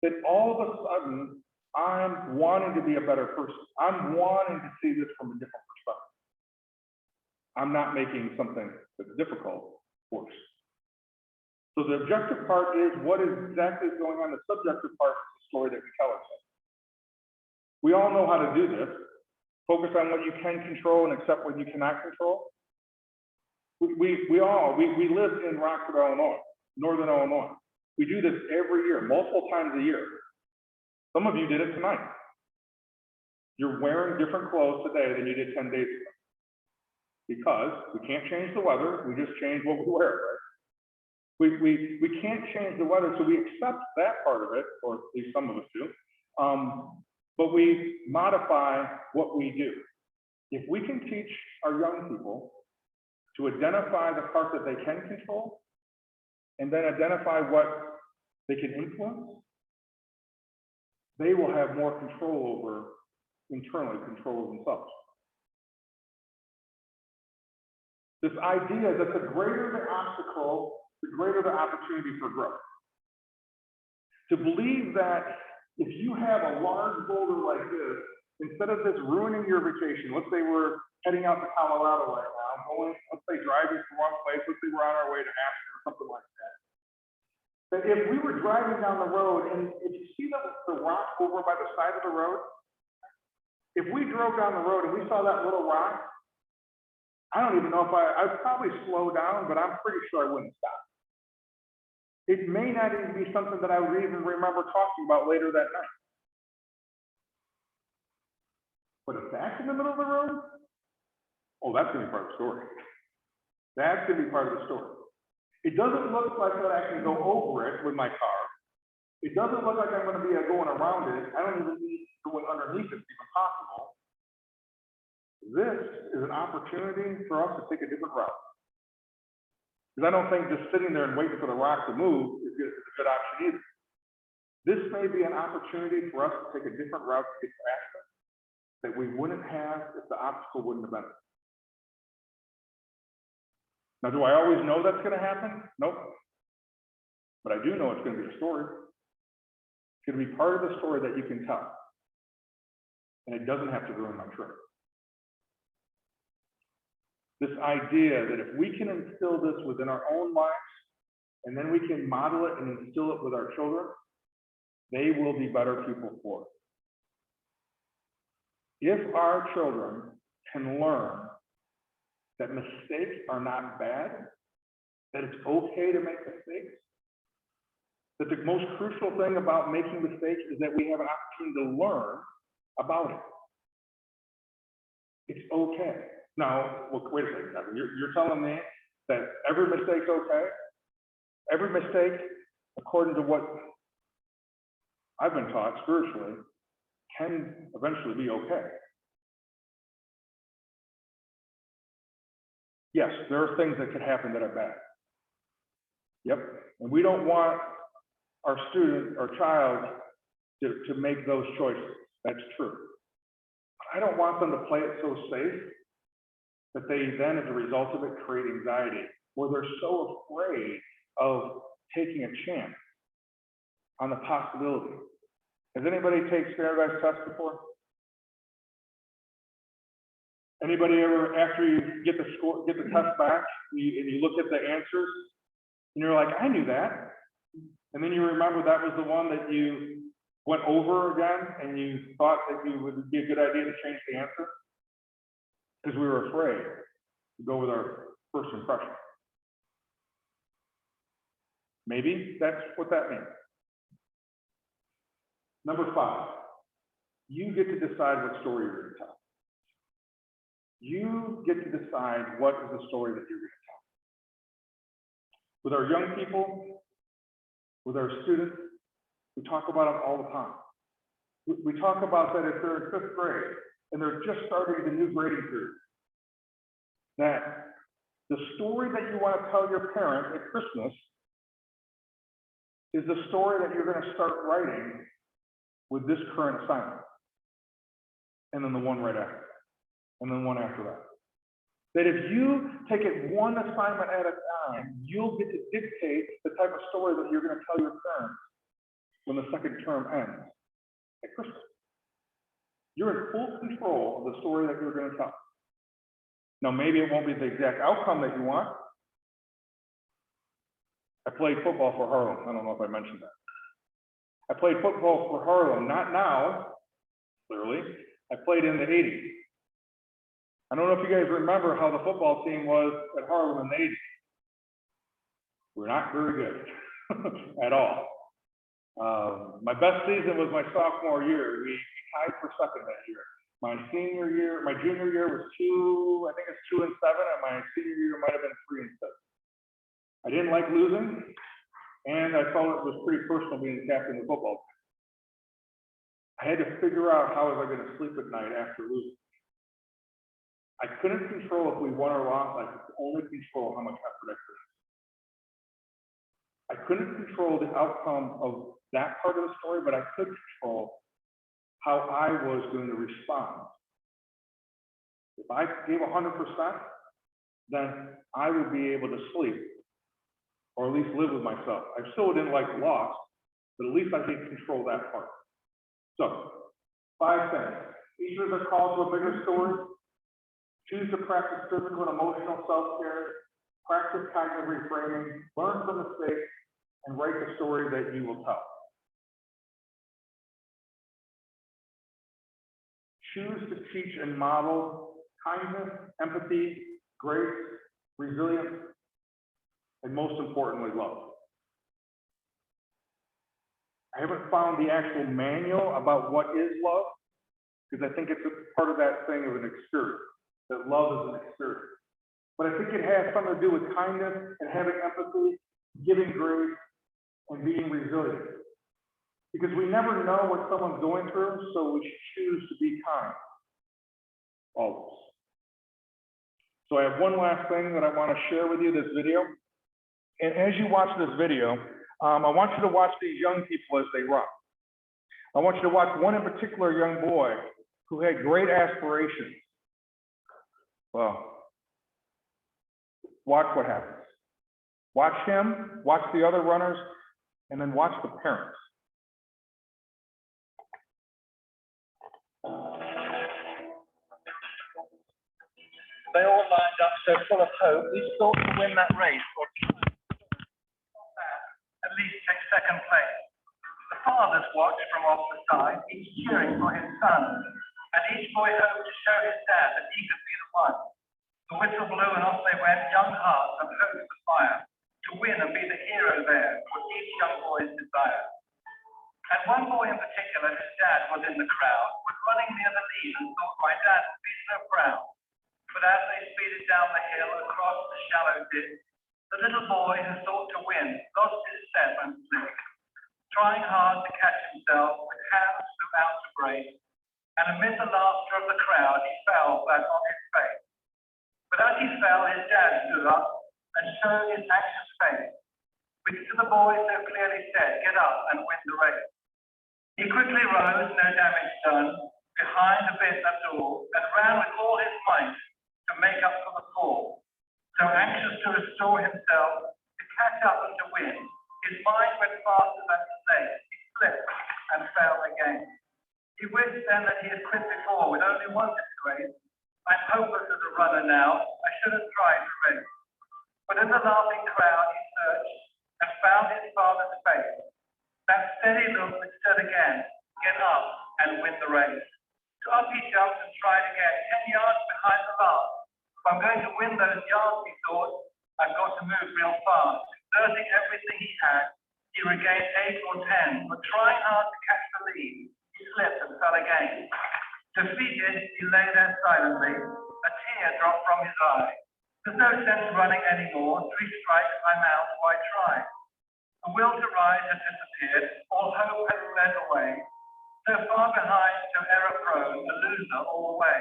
that all of a sudden, I'm wanting to be a better person. I'm wanting to see this from a different perspective. I'm not making something that's difficult worse. So the objective part is what is exactly going on. The subjective part is the story that we tell ourselves. We all know how to do this. Focus on what you can control and accept what you cannot control. We live in Rockford, Illinois, Northern Illinois. We do this every year, multiple times a year. Some of you did it tonight. You're wearing different clothes today than you did 10 days ago. Because we can't change the weather, we just change what we wear, right? We can't change the weather, so we accept that part of it, or at least some of us do. But we modify what we do. If we can teach our young people to identify the part that they can control, and then identify what they can influence, they will have more control over, internally control themselves. This idea that the greater the obstacle, the greater the opportunity for growth. To believe that if you have a large boulder like this, instead of this ruining your vacation, let's say we're heading out to Colorado right now, let's say driving to one place, let's say we're on our way to Aspen or something like that. That if we were driving down the road and if you see the rock over by the side of the road, if we drove down the road and we saw that little rock, I don't even know if I'd probably slow down, but I'm pretty sure I wouldn't stop. It may not even be something that I would even remember talking about later that night. But if that's in the middle of the road, oh, that's gonna be part of the story. That's gonna be part of the story. It doesn't look like that I can go over it with my car. It doesn't look like I'm gonna be going around it. I don't even need going underneath it, if even possible. This is an opportunity for us to take a different route. Because I don't think just sitting there and waiting for the rock to move is a good option either. This may be an opportunity for us to take a different route to get faster that we wouldn't have if the obstacle wouldn't have been there. Now, do I always know that's going to happen? Nope. But I do know it's going to be a story. It's going to be part of the story that you can tell. And it doesn't have to ruin my trip. This idea that if we can instill this within our own lives, and then we can model it and instill it with our children, they will be better people for it. If our children can learn that mistakes are not bad, that it's okay to make mistakes, that the most crucial thing about making mistakes is that we have an opportunity to learn about it. It's okay. Now, well, wait a second, you're telling me that every mistake's okay? Every mistake, according to what I've been taught spiritually, can eventually be okay. Yes, there are things that could happen that are bad. Yep, and we don't want our student or child to make those choices. That's true. But I don't want them to play it so safe that they then, as a result of it, create anxiety, or they're so afraid of taking a chance on the possibility. Has anybody taken standardized tests before? Anybody ever, after you get the score, get the test back, and you look at the answers, and you're like, I knew that. And then you remember that was the one that you went over again, and you thought that it would be a good idea to change the answer? Because we were afraid to go with our first impression. Maybe that's what that means. Number 5, you get to decide what story you're going to tell. You get to decide what is the story that you're going to tell. With our young people, with our students, we talk about it all the time. We talk about that if they're in 5th grade and they're just starting the new grading period. That the story that you want to tell your parent at Christmas is the story that you're going to start writing with this current assignment. And then the one right after, and then one after that. That if you take it one assignment at a time, you'll get to dictate the type of story that you're going to tell your parents when the second term ends at Christmas. You're in full control of the story that you're going to tell. Now, maybe it won't be the exact outcome that you want. I played football for Harlem. I don't know if I mentioned that. I played football for Harlem, not now, clearly. I played in the 80s. I don't know if you guys remember how the football team was at Harlem in the 80s. We're not very good at all. My best season was my sophomore year. We tied for second that year. My junior year was 2, I think it's 2-7, and my senior year might have been 3-7. I didn't like losing, and I felt it was pretty personal being the captain of the football team. I had to figure out how was I going to sleep at night after losing. I couldn't control if we won or lost. I could only control how much effort I put in. I couldn't control the outcome of that part of the story, but I could control how I was going to respond. If I gave 100%, then I would be able to sleep, or at least live with myself. I still didn't like the loss, but at least I could control that part. So, 5 things. Each of us are called to a bigger story. Choose to practice physical and emotional self-care. Practice cognitive reframing. Learn from mistakes, and write the story that you will tell. Choose to teach and model kindness, empathy, grace, resilience, and most importantly, love. I haven't found the actual manual about what is love, because I think it's a part of that thing of an experience, that love is an experience. But I think it has something to do with kindness and having empathy, giving grace, and being resilient. Because we never know what someone's going through, so we should choose to be kind, always. So I have one last thing that I want to share with you, this video. And as you watch this video, I want you to watch these young people as they run. I want you to watch one in particular young boy who had great aspirations. Well, watch what happens. Watch him, watch the other runners, and then watch the parents. They all lined up so full of hope, we thought to win that race, or at least take second place. The fathers watched from off the side, each cheering for his son, and each boy hoped to show his dad that he could be the one. The whistle blew and off they went, young hearts and hopes of fire, to win and be the hero there was each young boy's desire. And one boy in particular, his dad was in the crowd, was running near the lead and thought my dad would be so proud. But as they speeded down the hill across the shallow dip, the little boy who thought to win lost his step and slipped, trying hard to catch himself with hands throughout to brace, and amid the laughter of the crowd, he fell flat on his face. But as he fell, his dad stood up and showed his anxious face, which to the boy so clearly said, "Get up and win the race." He quickly rose, no damage done, behind a bit that's all, and ran with all his might to make up for the fall. So anxious to restore himself, to catch up and to win, his mind went faster than his legs. He slipped and fell again. He wished then that he had quit before with only one disgrace. I'm hopeless as a runner now, I should have tried to race. But in the laughing crowd he searched and found his father's face. That steady look that said again, "Get up and win the race." So up he jumped and tried again, 10 yards behind the last. If I'm going to win those yards, he thought, I've got to move real fast. Exerting everything he had, he regained 8 or 10, but trying hard to catch the lead, he slipped and fell again. Defeated, he lay there silently, a tear dropped from his eye. There's no sense running anymore, 3 strikes, I'm out, why try? The will to rise had disappeared, all hope had fled away. so far behind, so error-prone, a loser all the way.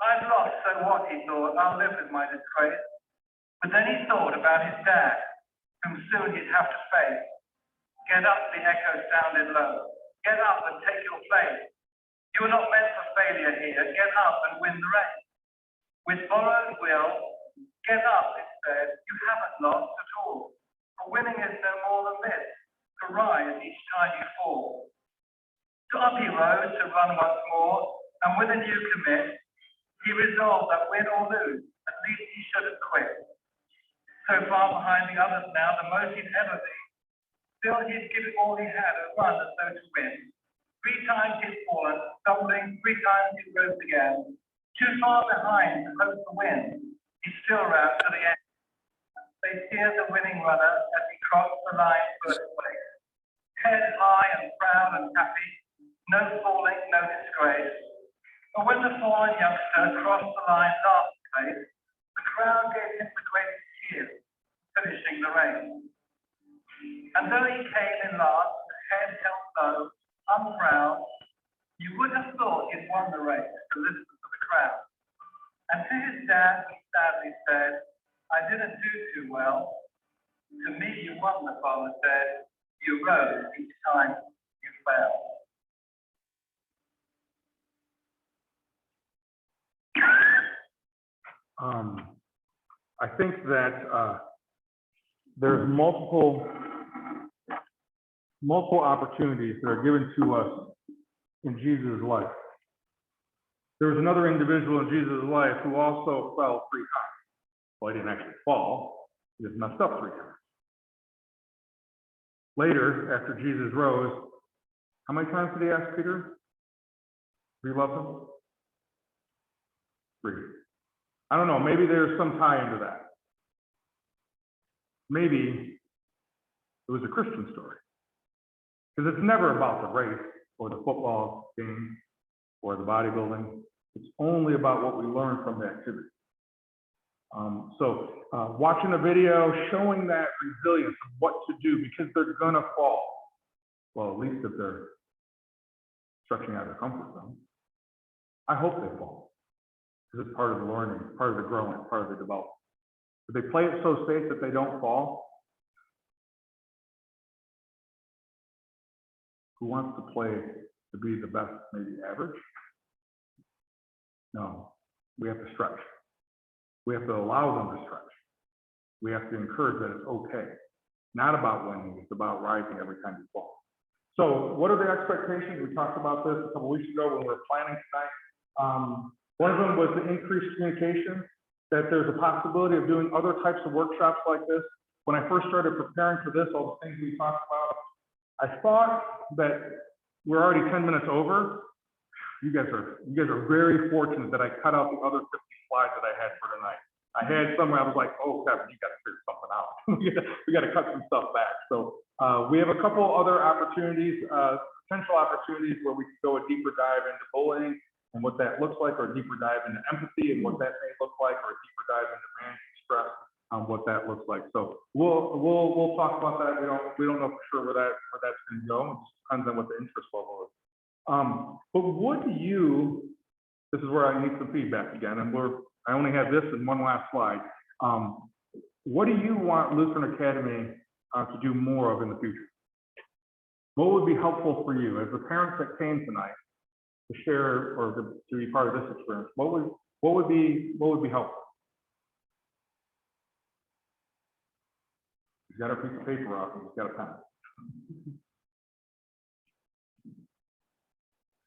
I've lost, so what, he thought, I'll live with my disgrace. But then he thought about his dad, whom soon he'd have to face. Get up, the echo sounded low. Get up and take your place. You were not meant for failure here. Get up and win the race. With borrowed will, get up, it said. You haven't lost at all. For winning is no more than this, to rise each time you fall. So up he rose to run once more, and with a new commit, he resolved that win or lose, at least he shouldn't quit. So far behind the others now, the most he'd ever be. Still he'd give it all he had and run as though to win. 3 times he'd fallen, stumbling, 3 times he rose again. Too far behind to hope to win, he still ran to the end. They cheered the winning runner as he crossed the line first place. Head high and proud and happy, no falling, no disgrace. But when the fallen youngster crossed the line last place, the crowd gave him the greatest cheer, finishing the race. And though he came in last, with head held low, unproud, you would have thought he'd won the race to listen to the crowd. And to his dad, he sadly said, I didn't do too well. To me, you won, the father said. You rose each time you fell. I think that there's multiple opportunities that are given to us in Jesus' life. There was another individual in Jesus' life who also fell 3 times. Well, he didn't actually fall, he just messed up 3 times. Later, after Jesus rose, how many times did he ask Peter? Do you love him? 3. I don't know, maybe there's some tie into that. Maybe it was a Christian story. Because it's never about the race or the football game or the bodybuilding. It's only about what we learn from the activity. Watching a video showing that resilience of what to do because they're gonna fall. Well, at least if they're stretching out of their comfort zone. I hope they fall. Because it's part of the learning, part of the growing, part of the development. If they play it so safe that they don't fall, who wants to play to be the best, maybe average? No, we have to stretch. We have to allow them to stretch. We have to encourage that it's okay. Not about winning, it's about rising every time you fall. So what are the expectations? We talked about this a couple weeks ago when we were planning tonight. One of them was the increased communication, that there's a possibility of doing other types of workshops like this. When I first started preparing for this, all the things we talked about, I thought that we're already 10 minutes over. You guys are very fortunate that I cut out the other 50 slides that I had for tonight. I had somewhere I was like, oh, Kevin, you got to figure something out. we got to cut some stuff back. So we have a couple other opportunities, potential opportunities where we can go a deeper dive into bullying and what that looks like, or a deeper dive into empathy and what that may look like, or a deeper dive into managing stress, what that looks like. So we'll talk about that. We don't know for sure where that's going to go. It just depends on what the interest level is. But what do you? This is where I need some feedback again, and I only have this and one last slide. What do you want Lutheran Academy to do more of in the future? What would be helpful for you as the parents that came tonight to share or to be part of this experience? What would be helpful? He's got a piece of paper out and he's got a pen.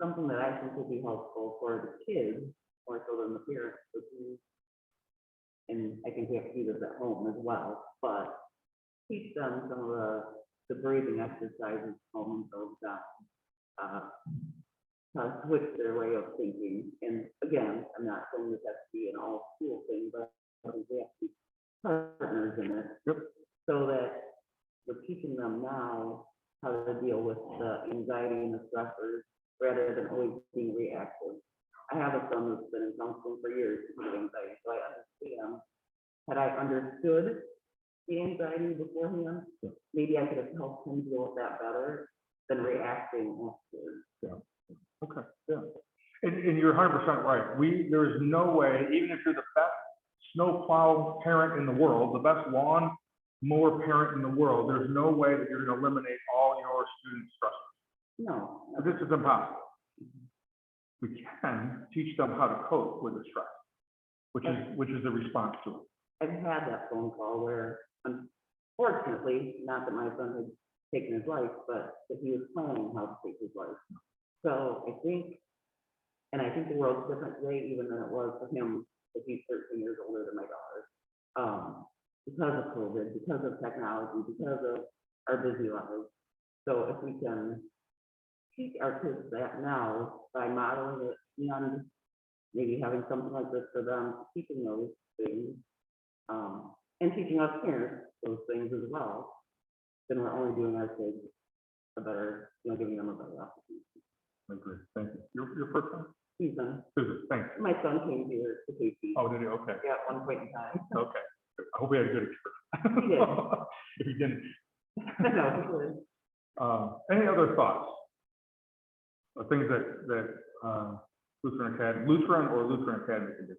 Something that I think would be helpful for the kids, more so than the parents, would be, and I think we have to do this at home as well, but teach them some of the breathing exercises, calm themselves down, switch their way of thinking. And again, I'm not saying this has to be an all school thing, but I think we have to be partners in it. Yep. So that we're teaching them now how to deal with the anxiety and the stressors rather than always being reactive. I have a son that's been in counseling for years with anxiety, so I understand. Had I understood the anxiety beforehand, maybe I could have helped him deal with that better. than reacting after. Okay, yeah. And you're 100% right. There is no way, even if you're the best snowplow parent in the world, the best lawn mower parent in the world, there's no way that you're going to eliminate all your students' stressors. No. This is impossible. We can teach them how to cope with the stress, which is the response to it. I've had that phone call where, unfortunately, not that my son had taken his life, but that he was planning how to take his life. So I think the world's different today, even than it was for him, if he's 13 years older than my daughter. Because of COVID, because of technology, because of our busy lives. So if we can teach our kids that now by modeling it and maybe having something like this for them, teaching those things, and teaching us parents those things as well, then we're only doing our kids a better, giving them a better opportunity. I agree. Thank you. Your first one? Susan, Thanks. my son came here to Casey. Oh, did you? Okay. Yeah, at one point in time. Okay. I hope we had a good experience. He did. If you didn't. No, he did. Any other thoughts? Or things that Lutheran or Lutheran Academy can do?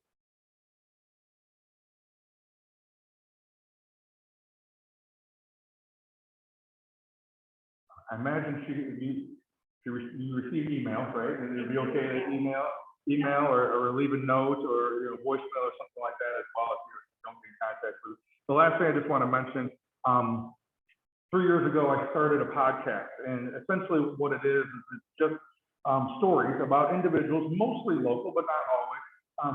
I imagine you receive emails, right? And it'd be okay to email or leave a note or voicemail or something like that as well if you don't get in contact with. The last thing I just want to mention, 3 years ago I started a podcast, and essentially what it is just stories about individuals, mostly local but not always,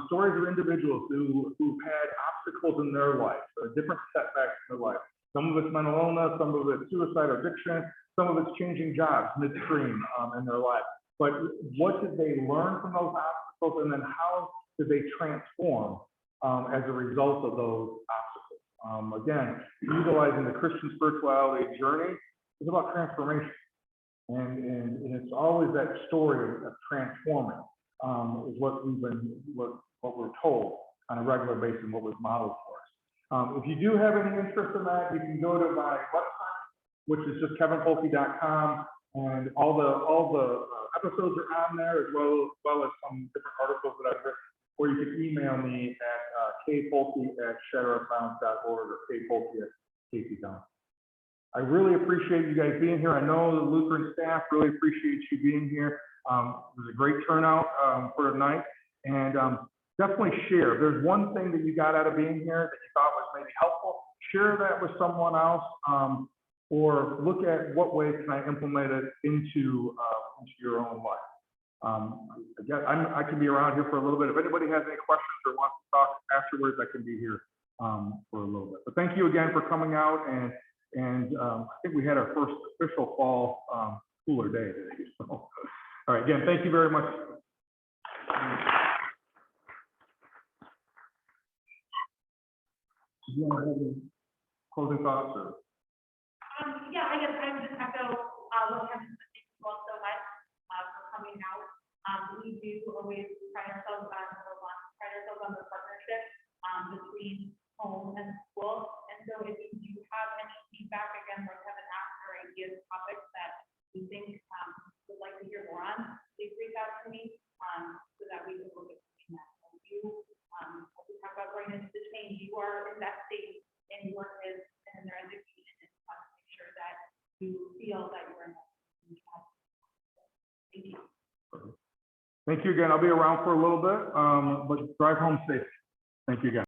stories of individuals who've had obstacles in their life, different setbacks in their life. Some of it's mental illness, some of it's suicide or addiction, some of it's changing jobs midstream in their life. But what did they learn from those obstacles, and then how did they transform as a result of those obstacles? Again, utilizing the Christian spirituality journey is about transformation. And it's always that story of transforming is what we're told on a regular basis and what was modeled for us. If you do have any interest in that, you can go to my website, which is just kevinpolky.com, and all the episodes are on there, as well as some different articles that I've written. Or you can email me at kpolky@shatteroutbounds.org or kpolky@casey.com. I really appreciate you guys being here. I know the Lutheran staff really appreciates you being here. It was a great turnout for tonight, and definitely share. If there's one thing that you got out of being here that you thought was maybe helpful, share that with someone else, or look at what ways can I implement it into your own life. Again, I can be around here for a little bit. If anybody has any questions or wants to talk afterwards, I can be here for a little bit. But thank you again for coming out, and I think we had our first official fall cooler day today. So, all right, again, thank you very much. Do you want to have any closing thoughts? Or? Yeah, I guess I would just echo what Kevin said. Thank you all so much for coming out. We do always pride ourselves on the partnership between home and school. And so if you do have any feedback, again, like Kevin asked, or ideas, topics that you think would like to hear more on, please reach out to me so that we can look at doing that. As we talk about going into the change, you are investing in your kids and in their education, and you want to make sure that you feel that you're investing in your. Thank you. Thank you again. I'll be around for a little bit, but drive home safe. Thank you again.